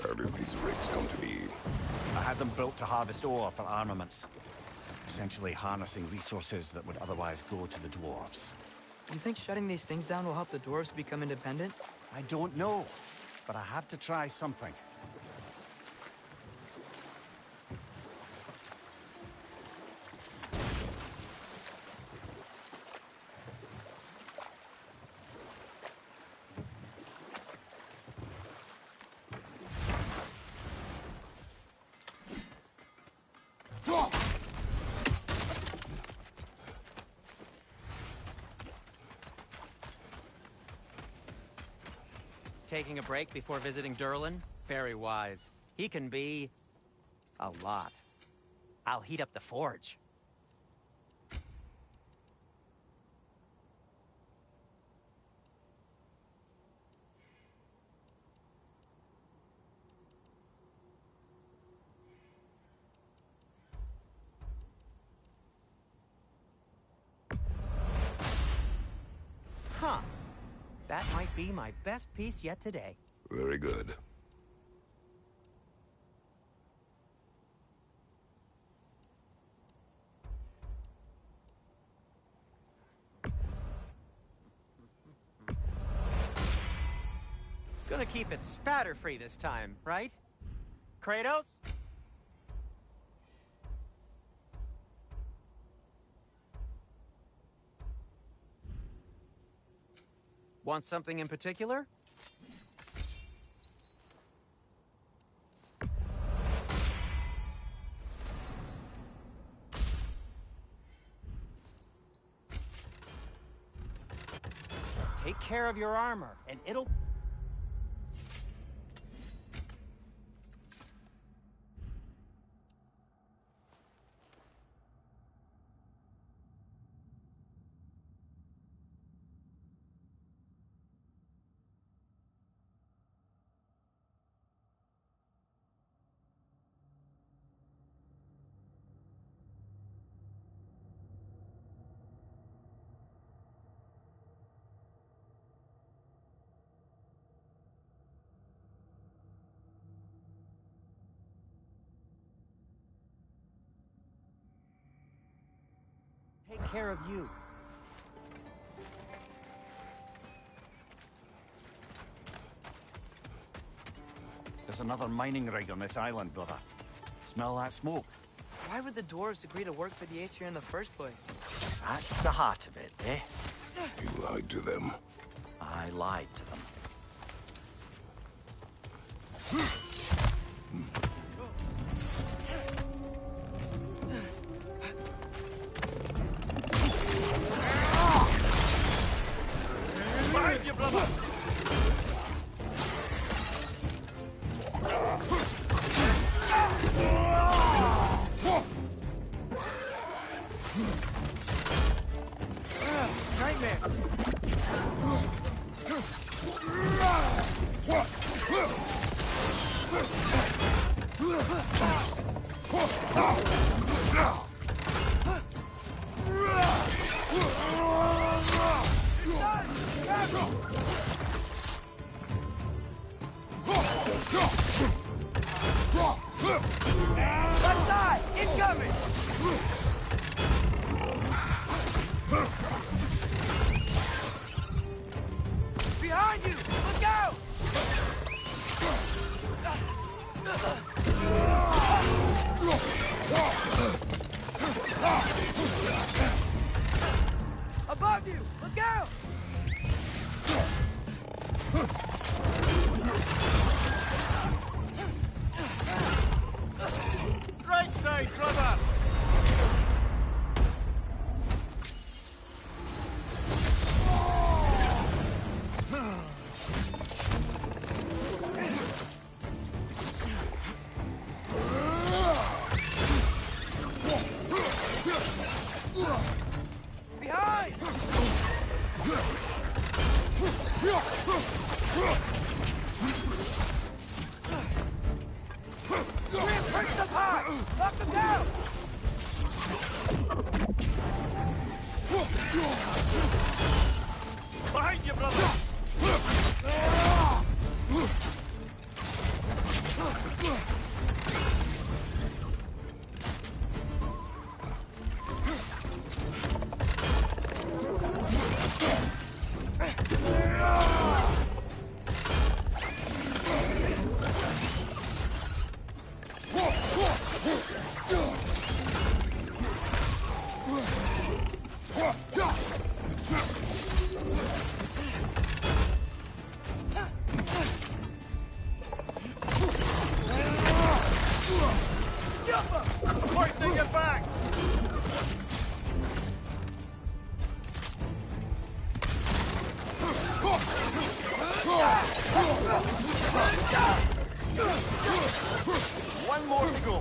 How did these rigs come to be? I had them built to harvest ore for armaments. Essentially harnessing resources that would otherwise go to the dwarves. You think shutting these things down will help the dwarves become independent? I don't know, but I have to try something. Taking a break before visiting Durlin? Very wise. He can be... a lot. I'll heat up the forge. be my best piece yet today. Very good. Gonna keep it spatter-free this time, right? Kratos? Want something in particular? Take care of your armor, and it'll... Take care of you. There's another mining rig on this island, brother. Smell that smoke? Why would the dwarves agree to work for the Aesir in the first place? That's the heart of it, eh? You lied to them. I lied to them. Behind you, brother! Left side! Incoming! Behind you! Look out! Above you! Look out! Right side, brother! Behind! Reinforce them high! Knock them down! Behind you, brother! Hoisting it back! One more to go.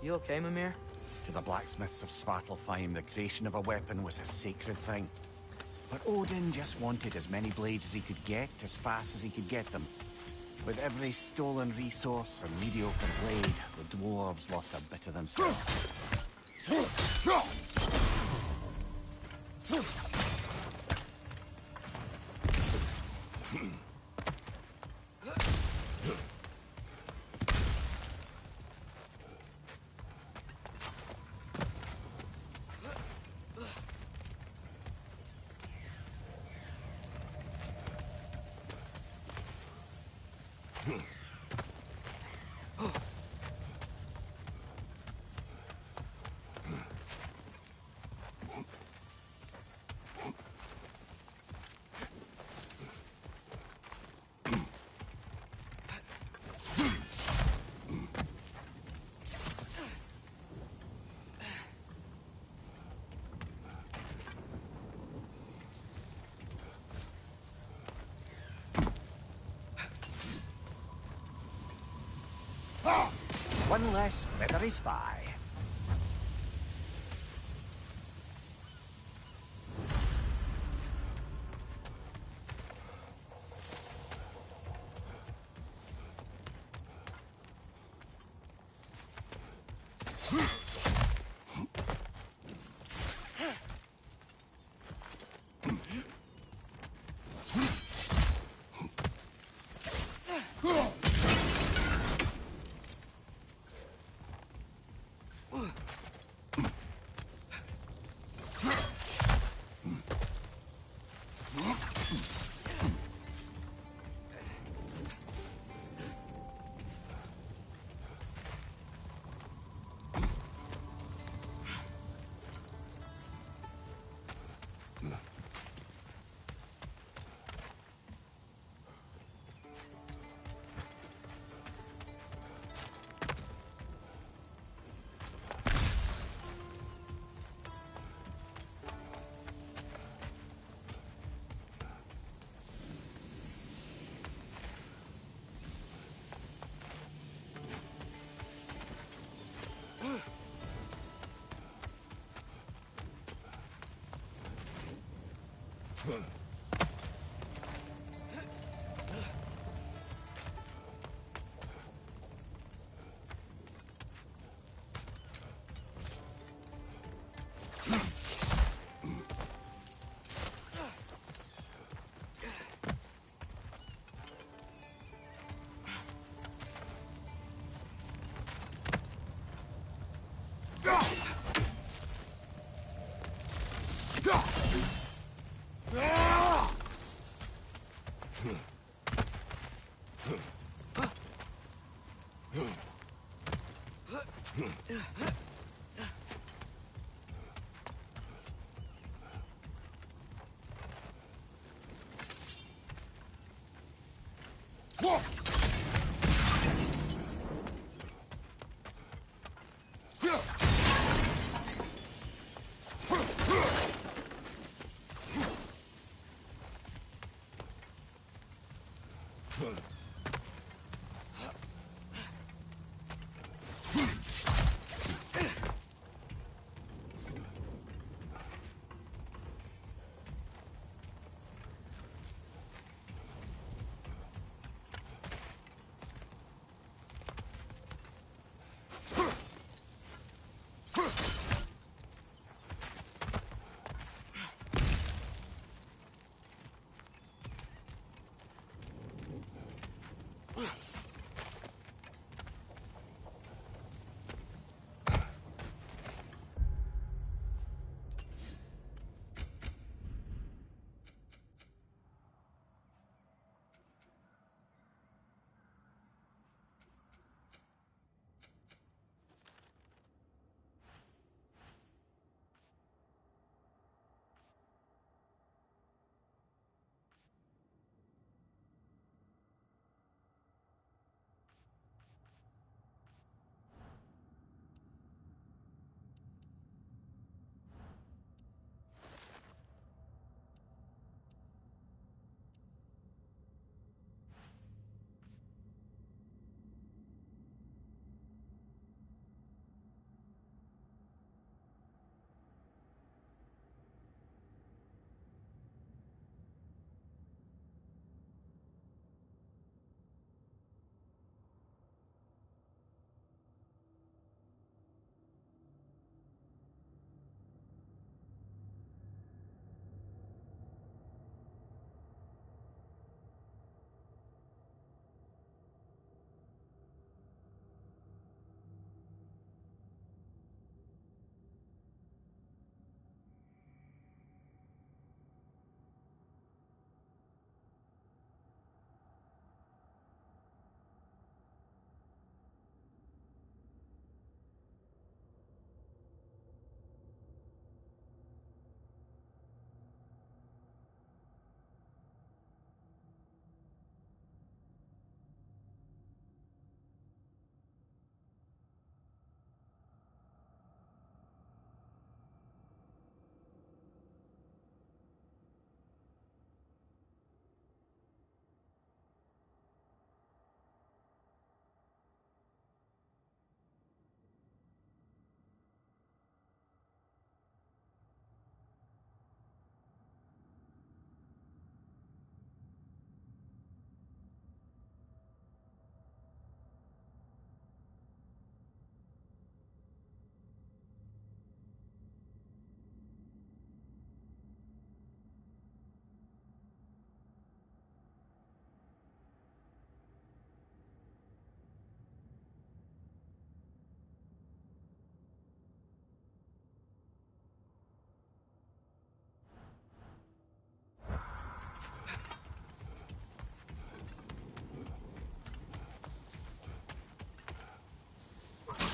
You okay, Mimir? To the blacksmiths of Svartalfheim, the creation of a weapon was a sacred thing. But Odin just wanted as many blades as he could get, as fast as he could get them. With every stolen resource and mediocre blade, the dwarves lost a bit of themselves. One less feathery spy.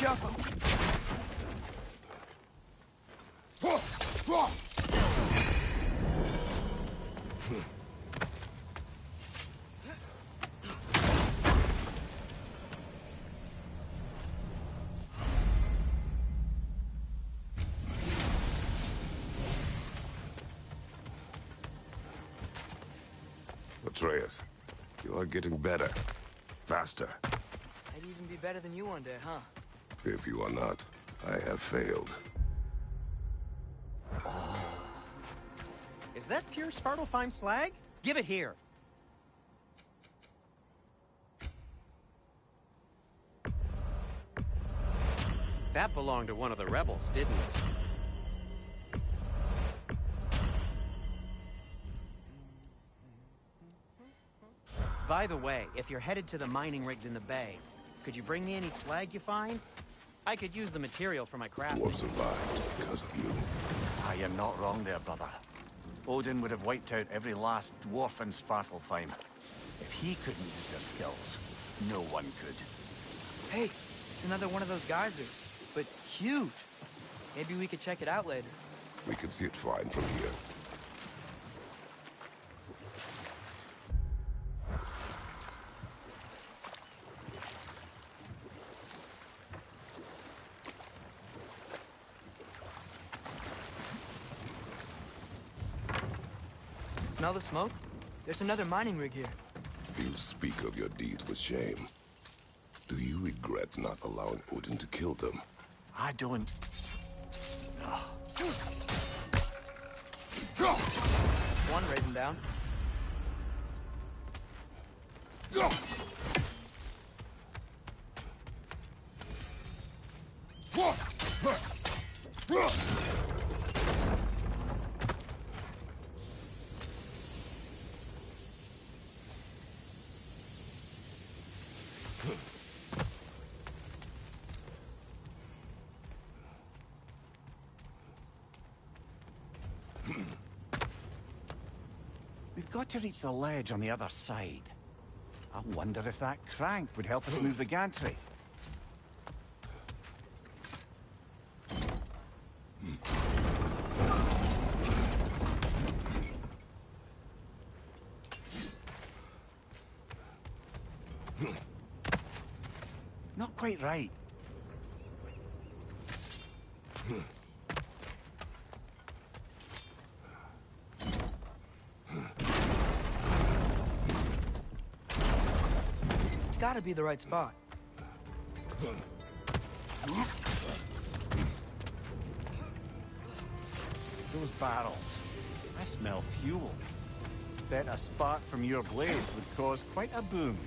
Scuff him. Atreus, you are getting better. Faster. I'd even be better than you one day, huh? If you are not, I have failed. Is that pure Svartalfheim slag? Give it here. That belonged to one of the rebels, didn't it? By the way, if you're headed to the mining rigs in the bay, could you bring me any slag you find? I could use the material for my crafting. Dwarf survived because of you. Ah, you're not wrong there, brother. Odin would have wiped out every last dwarf in Svartalfheim. If he couldn't use their skills, no one could. Hey, it's another one of those geysers, but huge. Maybe we could check it out later. We can see it fine from here. Smell the smoke? There's another mining rig here. You speak of your deeds with shame. Do you regret not allowing Odin to kill them? I don't... One raising down. We've got to reach the ledge on the other side. I wonder if that crank would help us move the gantry. Not quite right. It's gotta be the right spot. Those barrels. I smell fuel. Bet a spark from your blades would cause quite a boom.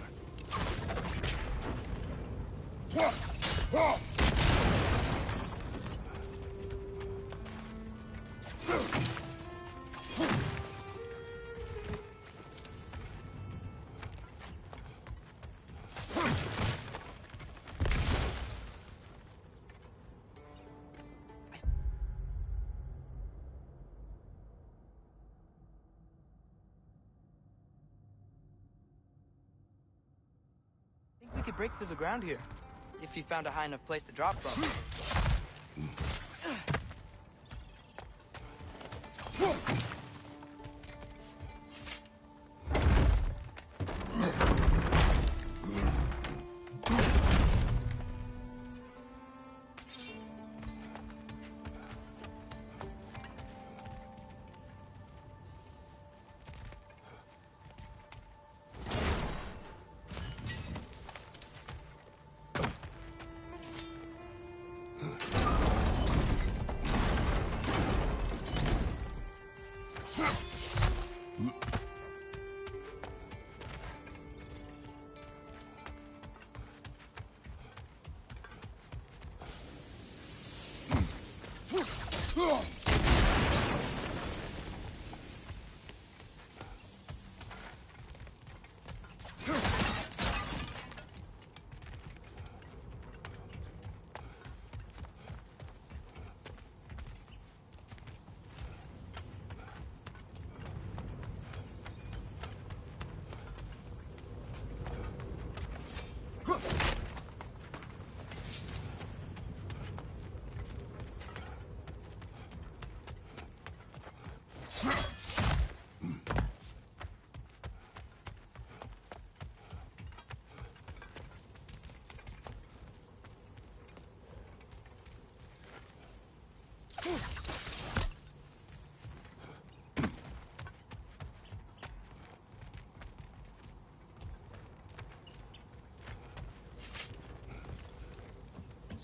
I think we could break through the ground here, if you found a high enough place to drop from.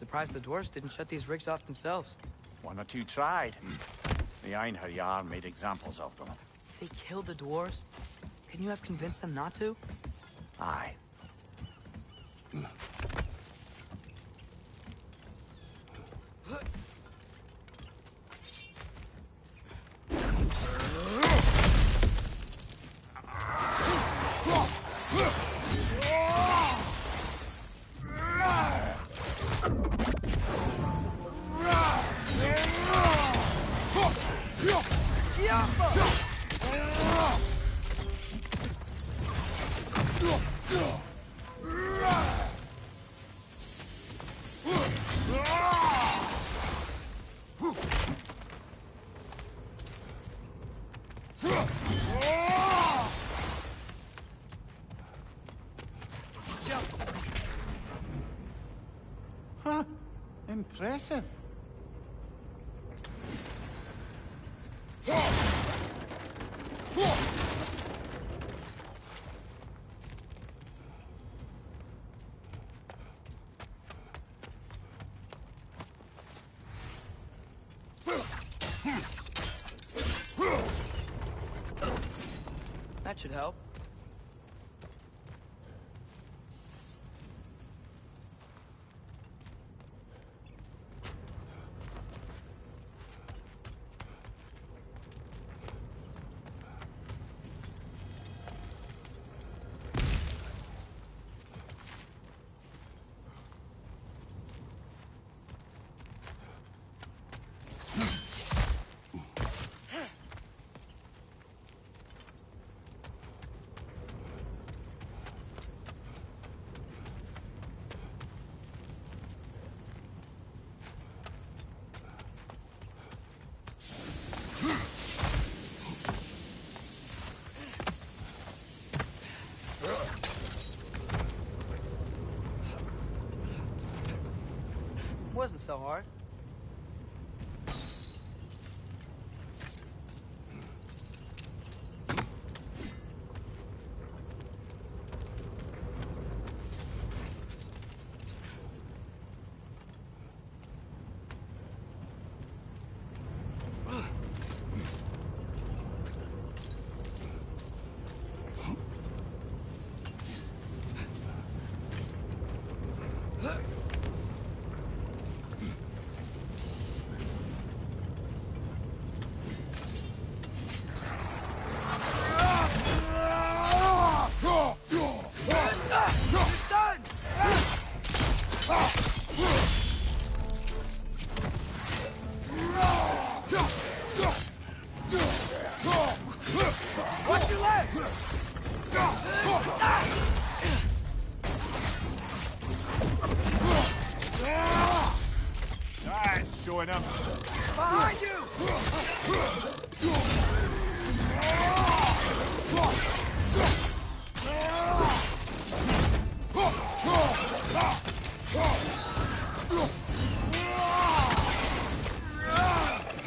Surprised the dwarves didn't shut these rigs off themselves. One or two tried. The Einherjar made examples of them. They killed the dwarves? Can you have convinced them not to? Aye. Huh. Impressive. That should help. Wasn't so hard. Watch your leg! That's showing up. Behind you!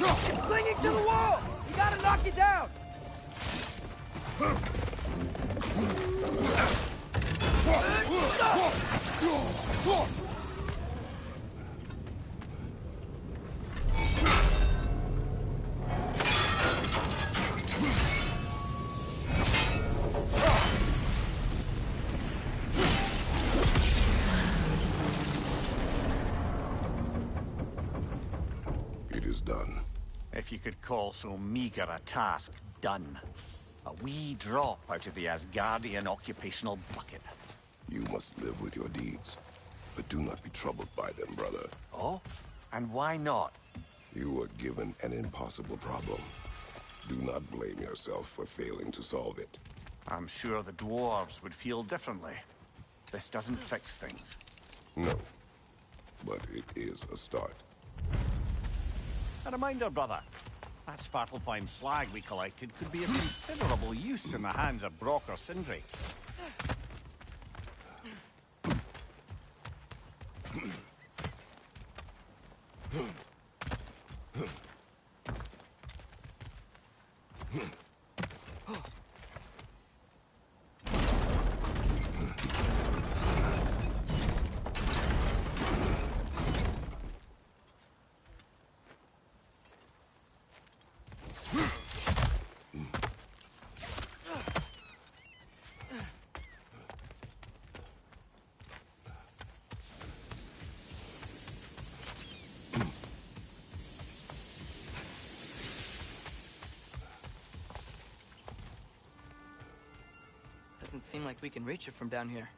It's clinging to the wall! You gotta knock it down! It is done. If you could call so meager a task done. A wee drop out of the Asgardian occupational bucket. You must live with your deeds, but do not be troubled by them, brother. Oh? And why not? You were given an impossible problem. Do not blame yourself for failing to solve it. I'm sure the dwarves would feel differently. This doesn't fix things. No, but it is a start. A reminder, brother. That Svartalfheim slag we collected could be of considerable use in the hands of Brock or Sindri. Doesn't seem like we can reach it from down here.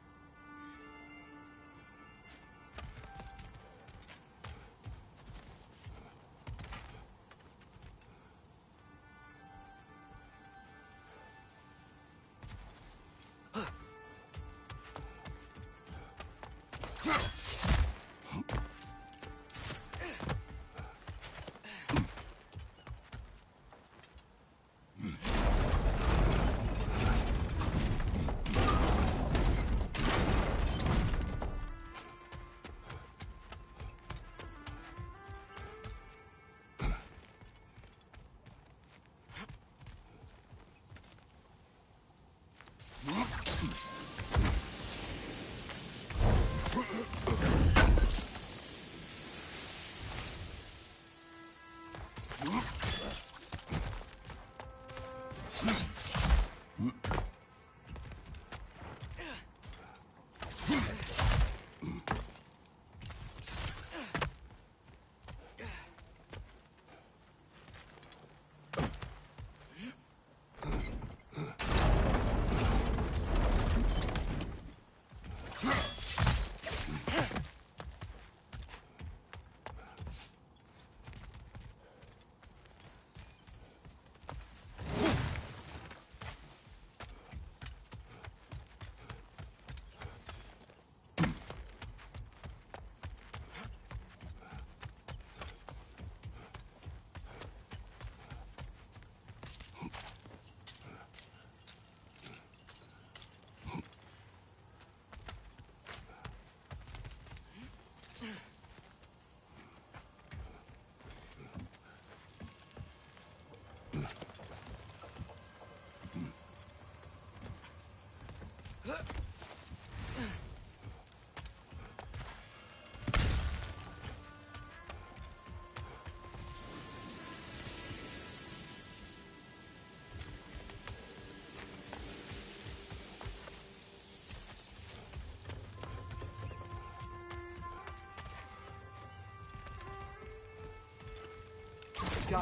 Go.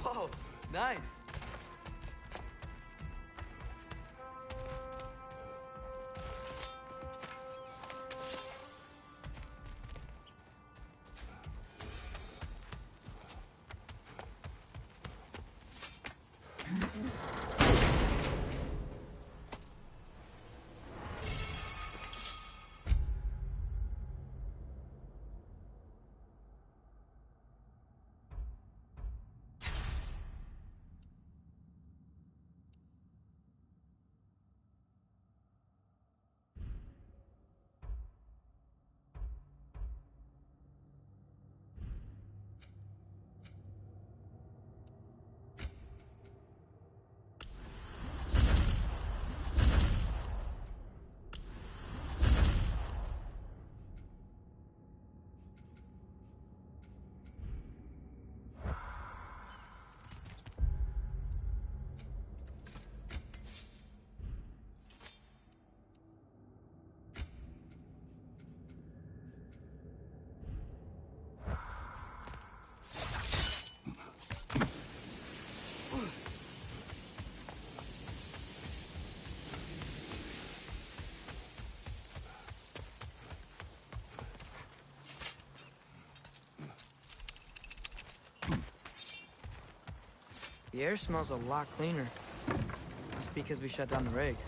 Whoa, nice. The air smells a lot cleaner. Must be because we shut down the rigs.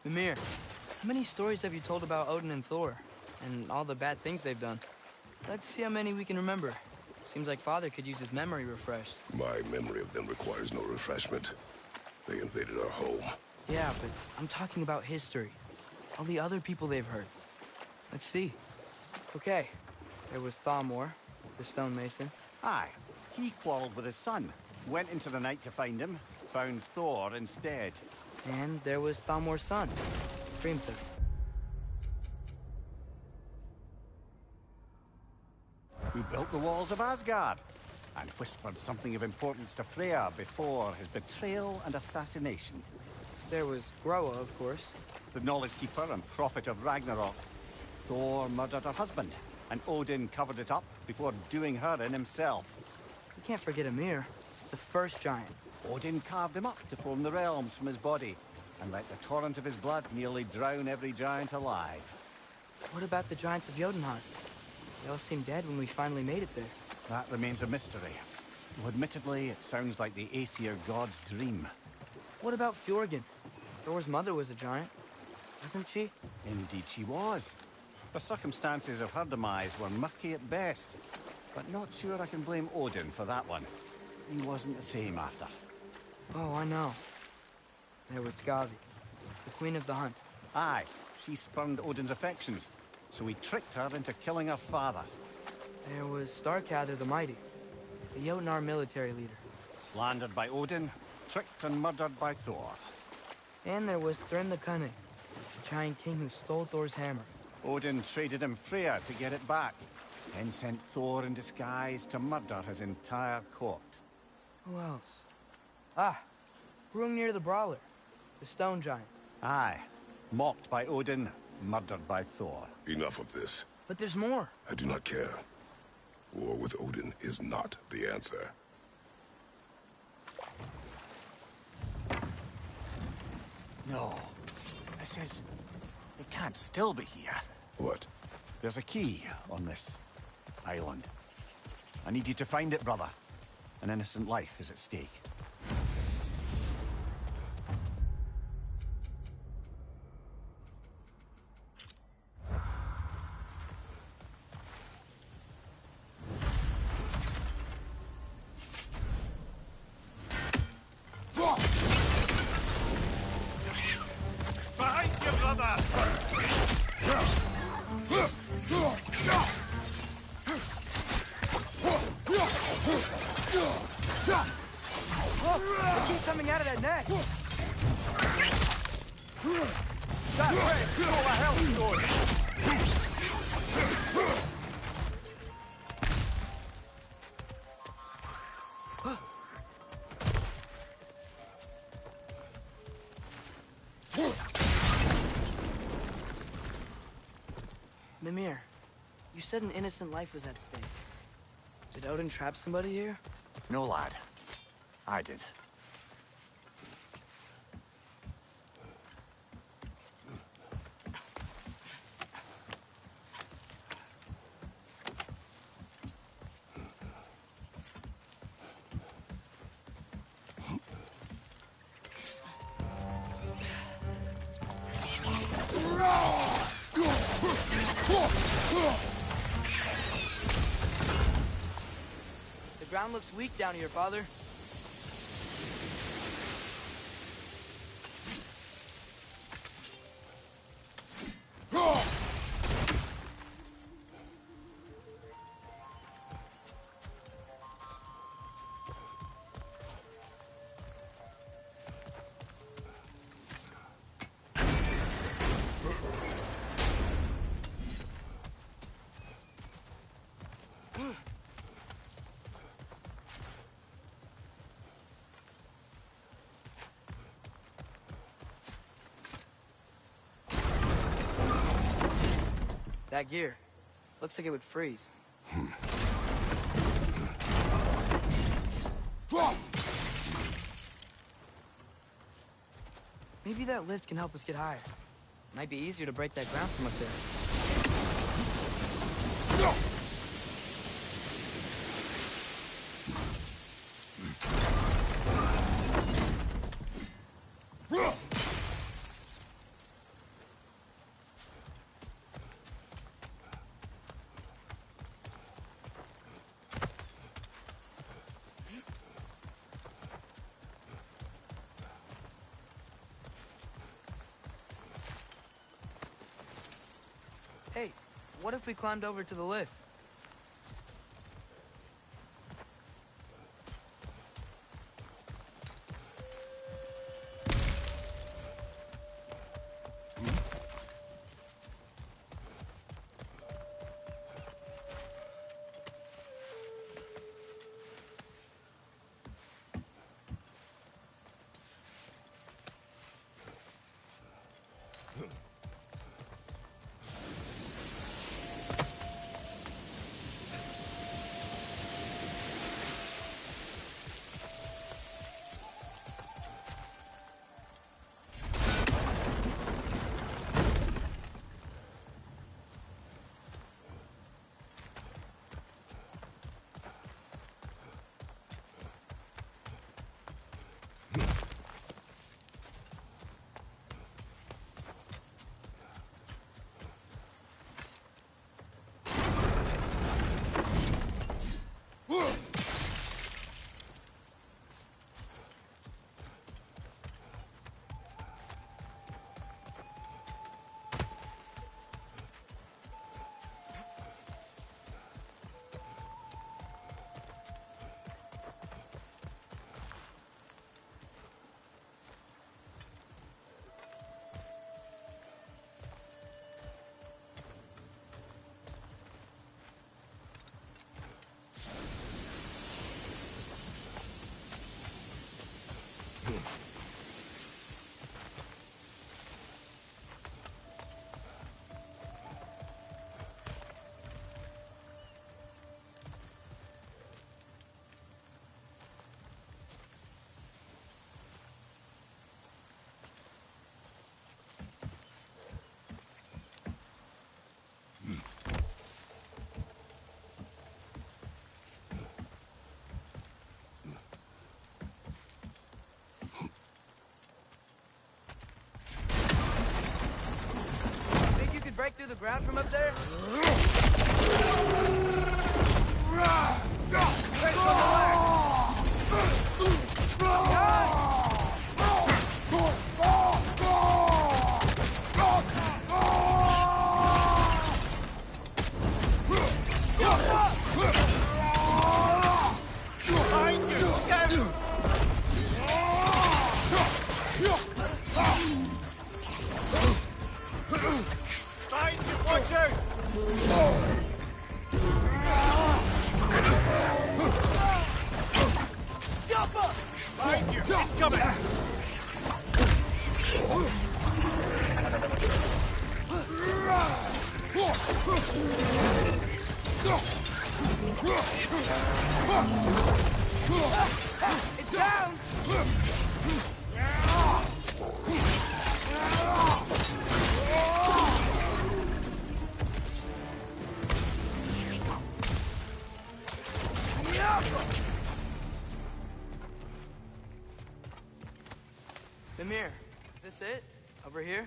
Mimir, how many stories have you told about Odin and Thor? And all the bad things they've done? Let's see how many we can remember. Seems like Father could use his memory refreshed. My memory of them requires no refreshment. They invaded our home. Yeah, but I'm talking about history. All the other people they've hurt. Let's see. Okay, there was Thamor, the stonemason. Aye, he quarreled with his son. Went into the night to find him, found Thor instead. And there was Thamor's son, Hrimthur. Who built the walls of Asgard and whispered something of importance to Freya before his betrayal and assassination. There was Groa, of course. The knowledge keeper and prophet of Ragnarok. Thor murdered her husband, and Odin covered it up before doing her in himself. We can't forget Ymir, the first giant. Odin carved him up to form the realms from his body, and let the torrent of his blood nearly drown every giant alive. What about the giants of Jotunheim? They all seemed dead when we finally made it there. That remains a mystery. Though admittedly, it sounds like the Aesir god's dream. What about Fjorgyn? Thor's mother was a giant, wasn't she? Indeed she was. The circumstances of her demise were murky at best, but not sure I can blame Odin for that one. He wasn't the same after. Oh, I know. There was Skavi, the queen of the hunt. Aye, she spurned Odin's affections, so he tricked her into killing her father. There was Starkadr the Mighty, the Jotnar military leader. Slandered by Odin, tricked and murdered by Thor. And there was Thrym the Cunning, the giant king who stole Thor's hammer. Odin traded him Freya to get it back, then sent Thor in disguise to murder his entire court. Who else? Ah, Hrungnir the Brawler, the stone giant. Aye, mocked by Odin, murdered by Thor. Enough of this. But there's more. I do not care. War with Odin is not the answer. No. This is... It can't still be here. What? There's a key on this island. I need you to find it, brother. An innocent life is at stake. Behind you, brother! They keep coming out of that net. Stop, Fred! Pull a hell sword! Mimir, you said an innocent life was at stake. Did Odin trap somebody here? No, lad. I did. The ground looks weak down here, Father. That gear. Looks like it would freeze. Maybe that lift can help us get higher. Might be easier to break that ground from up there. Hey, what if we climbed over to the lift? Break through the ground from up there? It's down! Mimir, is this it? Over here?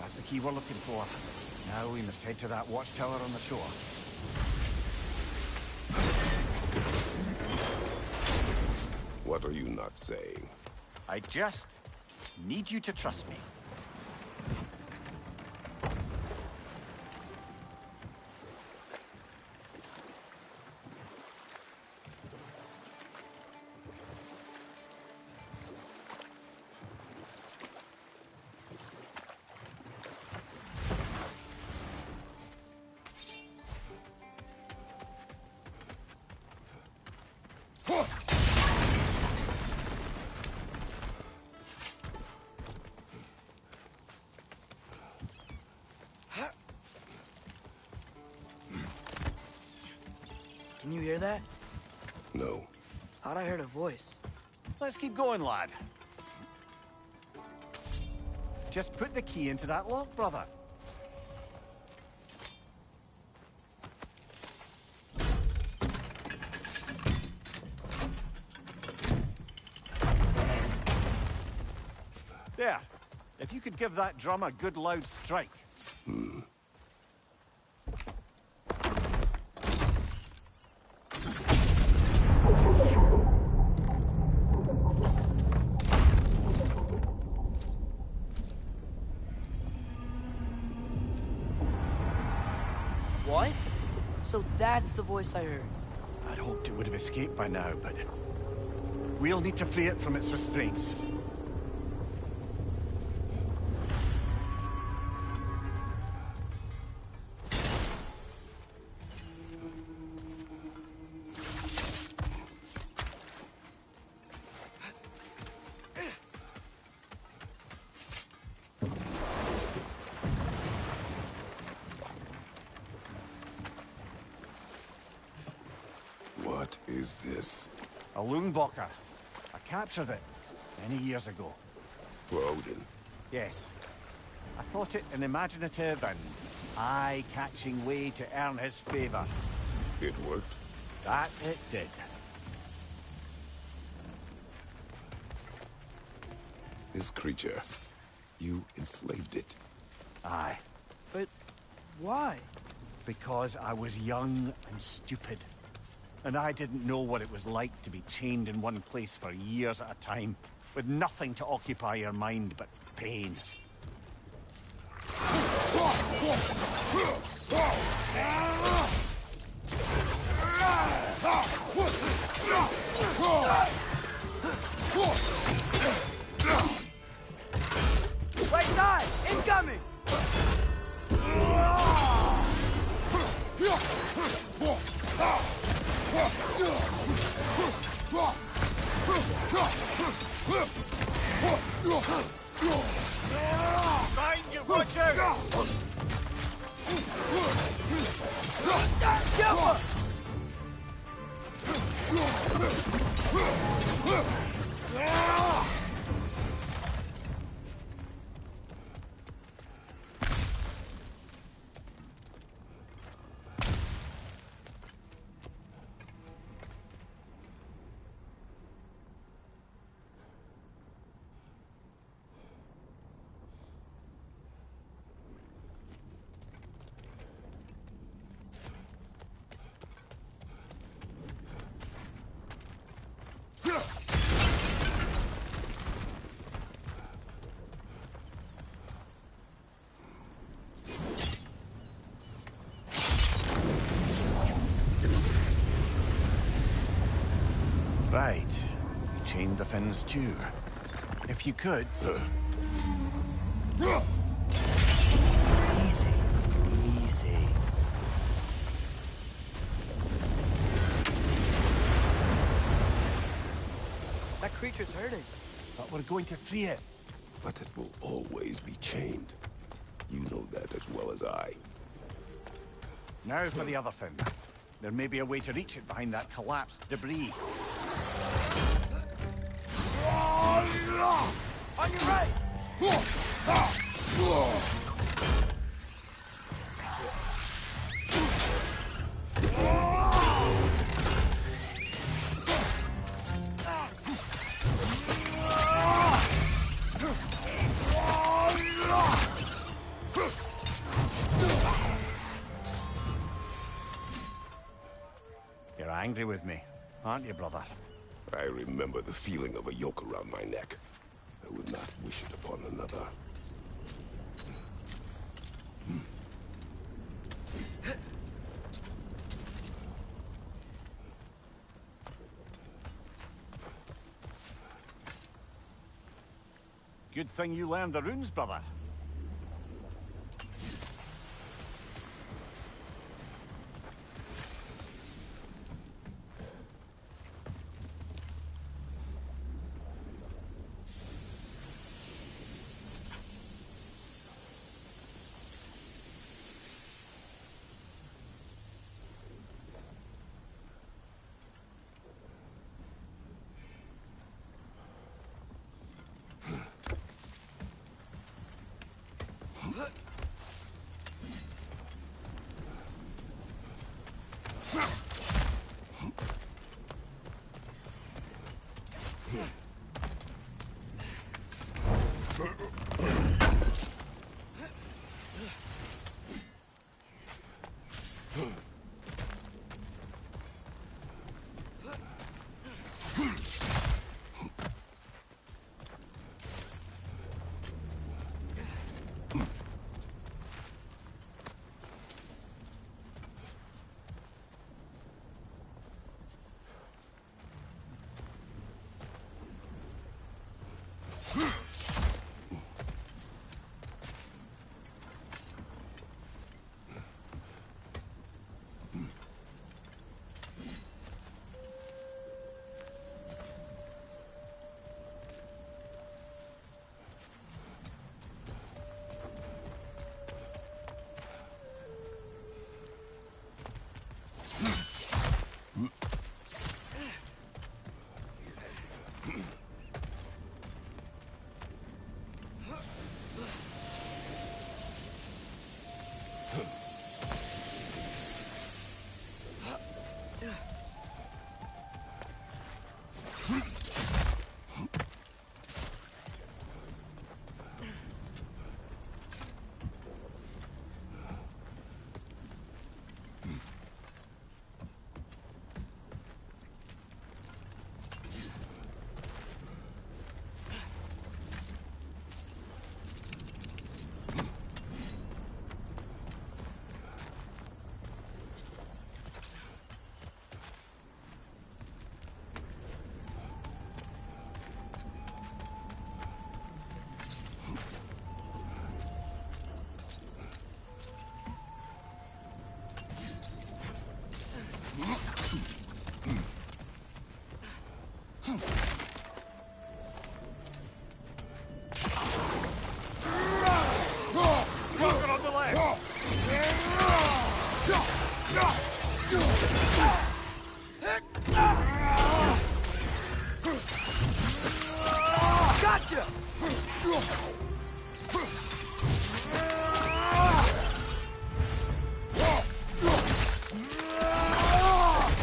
That's the key we're looking for. Now we must head to that watchtower on the shore. What are you not saying? I just need you to trust me. Can you hear that? No. Thought I heard a voice. Let's keep going, lad. Just put the key into that lock, brother. There. If you could give that drum a good loud strike. So that's the voice I heard. I'd hoped it would have escaped by now, but we'll need to free it from its restraints. What is this? A Lungbocker. I captured it many years ago. For Odin. Yes. I thought it an imaginative and eye-catching way to earn his favor. It worked? That it did. This creature, you enslaved it. Aye. But why? Because I was young and stupid. And I didn't know what it was like to be chained in one place for years at a time, with nothing to occupy your mind but pain. Right side! Incoming! Behind you, watch out! Right. You chained the fins too. If you could... Easy. Easy. That creature's hurting. But we're going to free it. But it will always be chained. You know that as well as I. Now for the other fin. There may be a way to reach it behind that collapsed debris. On your right! You're angry with me, aren't you, brother? I remember the feeling of a yoke around my neck. I would not wish it upon another. Good thing you learned the runes, brother. Gotcha!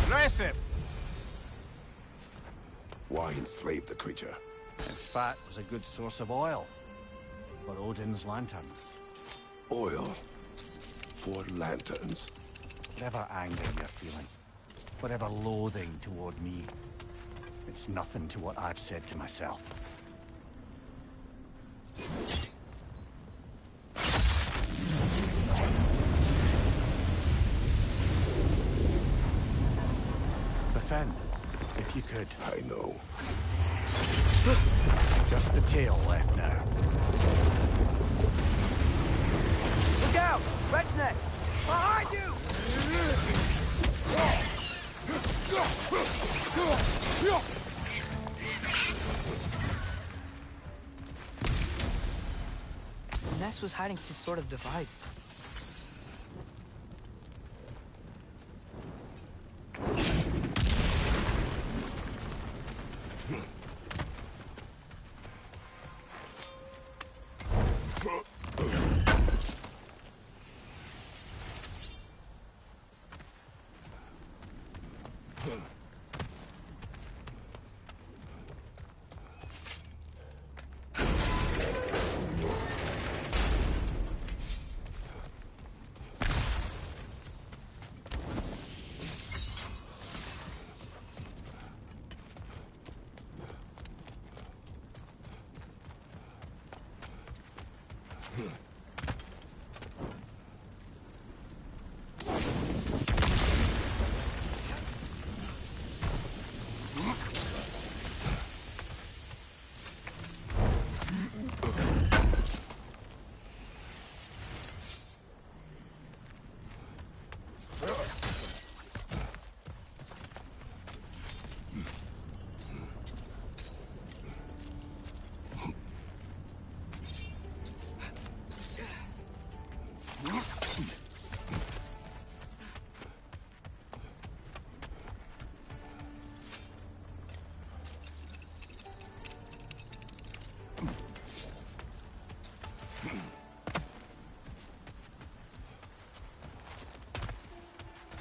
Aggressive! Why enslave the creature? Its fat was a good source of oil for Odin's lanterns. Oil for lanterns. Whatever anger you're feeling, whatever loathing toward me, it's nothing to what I've said to myself. Defend, if you could. I know. Just the tail left now. Look out! Red's neck! Behind you! The nest was hiding some sort of device.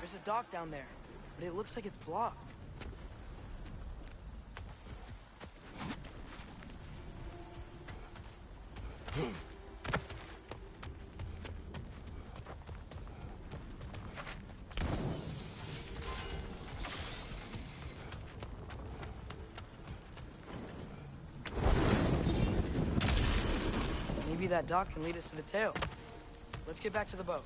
There's a dock down there, but it looks like it's blocked. Maybe that dock can lead us to the tail. Let's get back to the boat.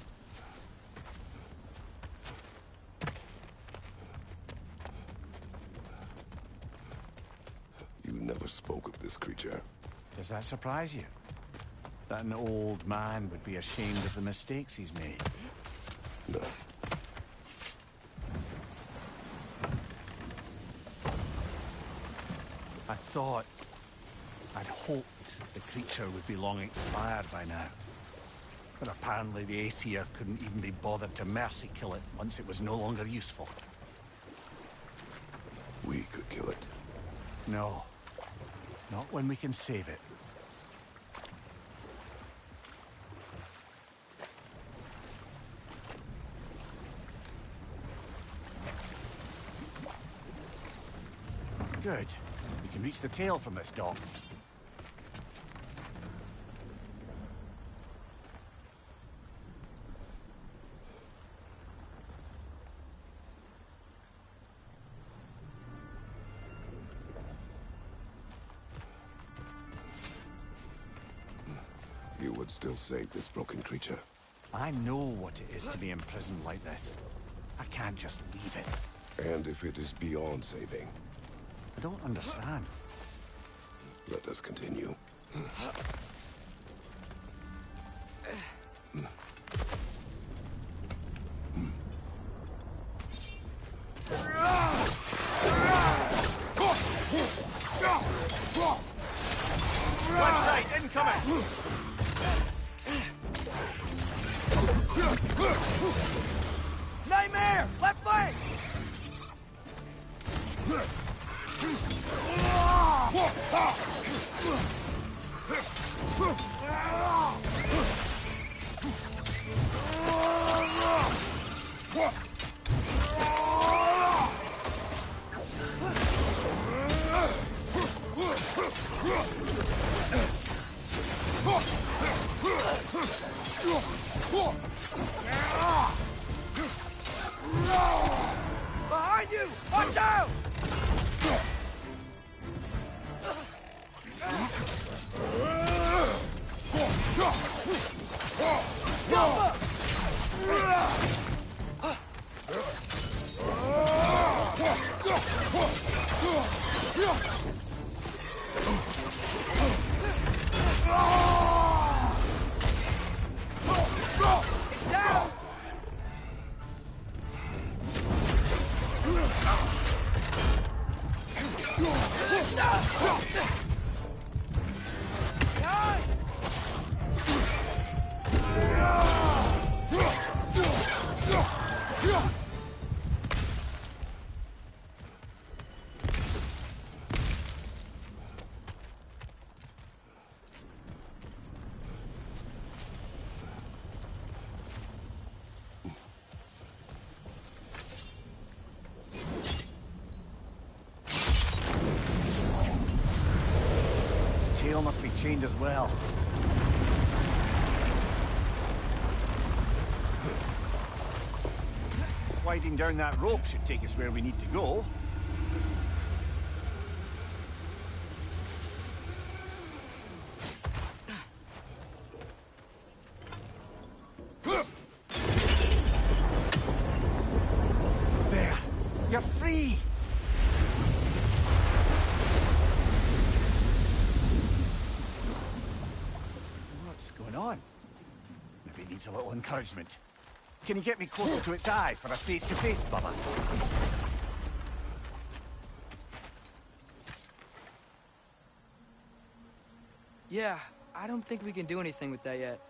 You never spoke of this creature. Does that surprise you? That an old man would be ashamed of the mistakes he's made? No. I'd hoped the creature would be long expired by now. But apparently the Aesir couldn't even be bothered to mercy kill it once it was no longer useful. We could kill it. No. Not when we can save it. Good. We can reach the tail from this dock. You would still save this broken creature. I know what it is to be imprisoned like this. I can't just leave it. And if it is beyond saving? I don't understand. Let us continue. Left side, incoming! Nightmare! Left flank! tail must be chained as well. Sliding down that rope should take us where we need to go. There! You're free! What's going on? Maybe it needs a little encouragement. Can you get me closer to its eye for a face-to-face, brother? Yeah, I don't think we can do anything with that yet.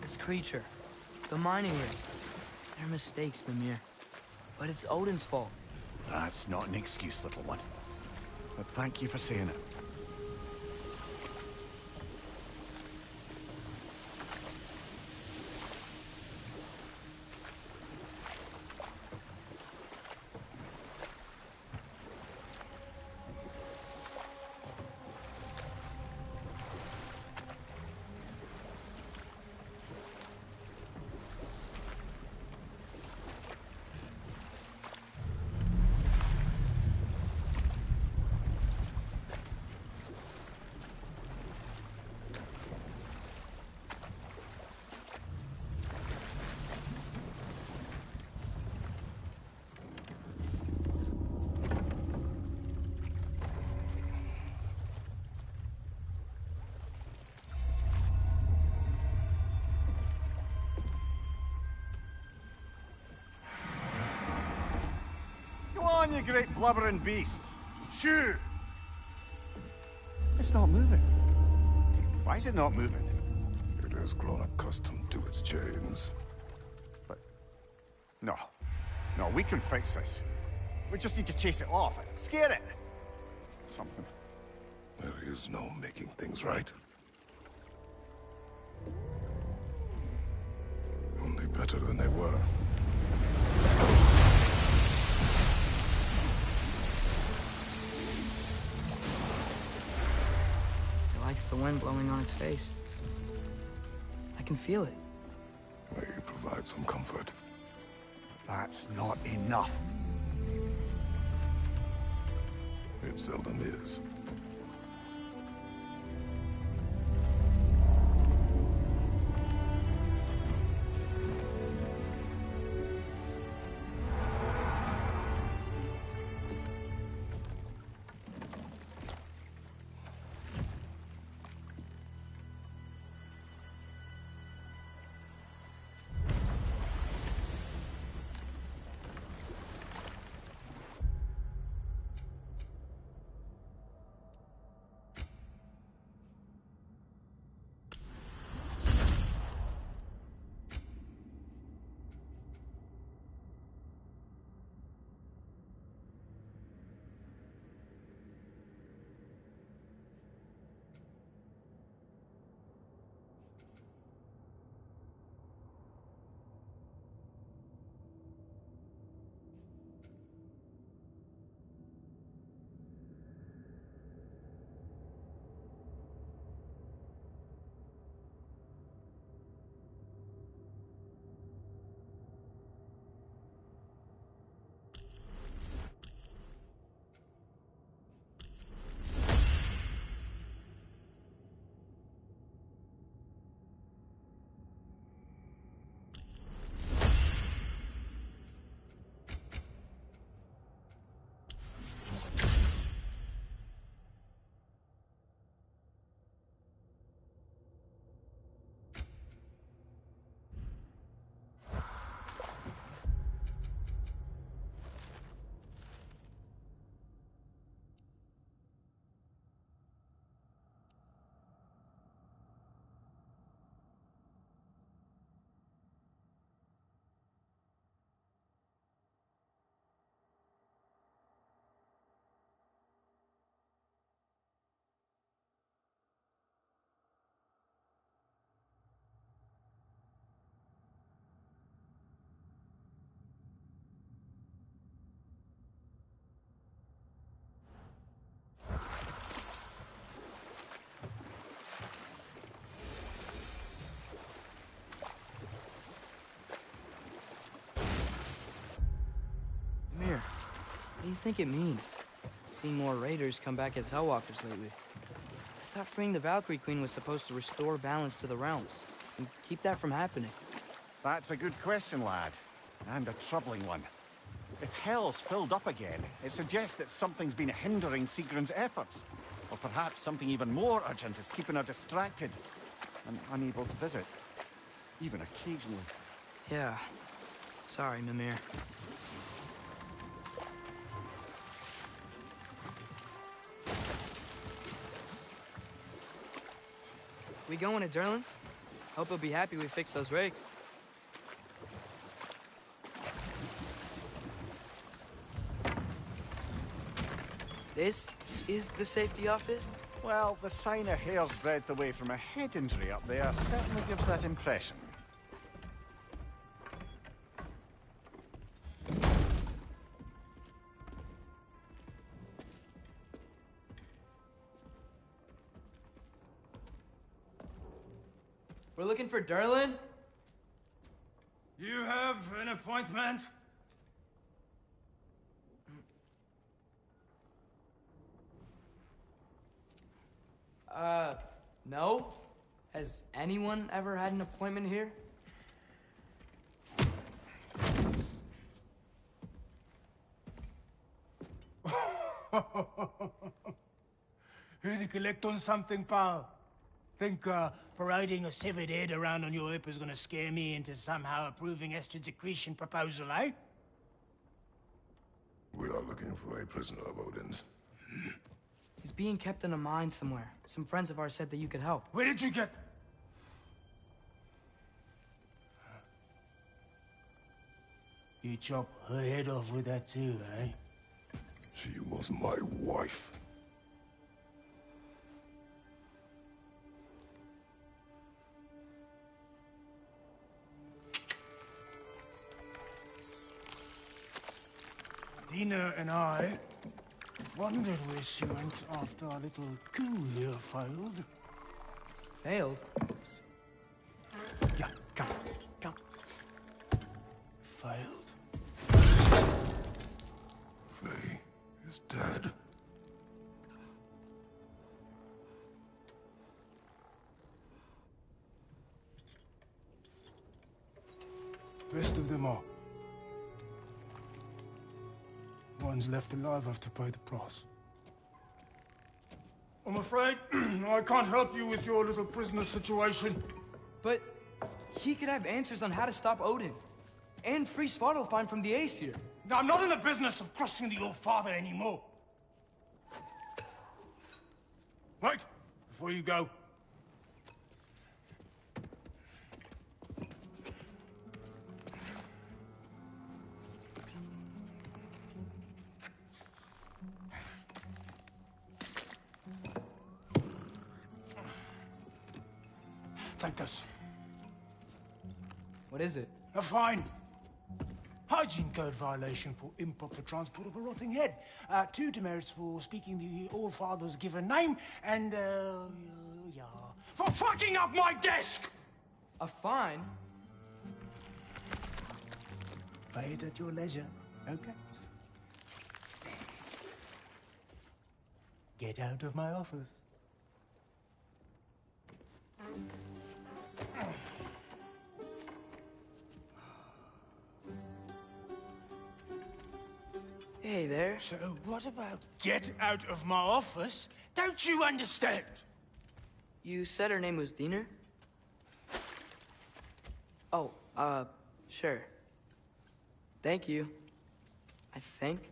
This creature, the mining rigs, they're mistakes, Mimir. But it's Odin's fault. That's not an excuse, little one. But thank you for saying it. Go on, you great blubbering beast. Shoo! It's not moving. Why is it not moving? It has grown accustomed to its chains. But... No. No, we can fix this. We just need to chase it off and scare it. Something. There is no making things right. Only better than they were. It likes the wind blowing on its face. I can feel it. May provide some comfort. That's not enough. It seldom is. What do you think it means? Seen more raiders come back as Hellwalkers lately. I thought freeing the Valkyrie Queen was supposed to restore balance to the realms and keep that from happening. That's a good question, lad. And a troubling one. If Hell's filled up again, it suggests that something's been hindering Sigrun's efforts. Or perhaps something even more urgent is keeping her distracted and unable to visit. Even occasionally. Yeah. Sorry, Mimir. We going to Durlin's? Hope he'll be happy we fixed those rigs. This is the safety office? Well, the sign a hair's breadth away from a head injury up there certainly gives that impression. We're looking for Durlin? You have an appointment? No? Has anyone ever had an appointment here? Here to collect on something, pal? Think, parading a severed head around on your hip is gonna scare me into somehow approving Esther's accretion proposal, eh? We are looking for a prisoner of Odin's. He's being kept in a mine somewhere. Some friends of ours said that you could help. Where did you get... You chop her head off with that too, eh? She was my wife. Dina and I wondered where she went after our little coup here failed. Failed? Yeah, come. Failed. Faye is dead. Rest of them are. Ones left alive have to pay the price. I'm afraid I can't help you with your little prisoner situation. But he could have answers on how to stop Odin. And free Svartalfheim from the Aesir. Now, I'm not in the business of crossing the old father anymore. Wait, before you go. Take this. What is it? A fine. Hygiene code violation for improper transport of a rotting head. 2 demerits for speaking the All-Father's given name, and, yeah. For fucking up my desk! A fine? Pay it at your leisure, okay? Get out of my office. Hey there. So what about get out of my office? Don't you understand? You said her name was Diener? Oh, sure. Thank you. I think.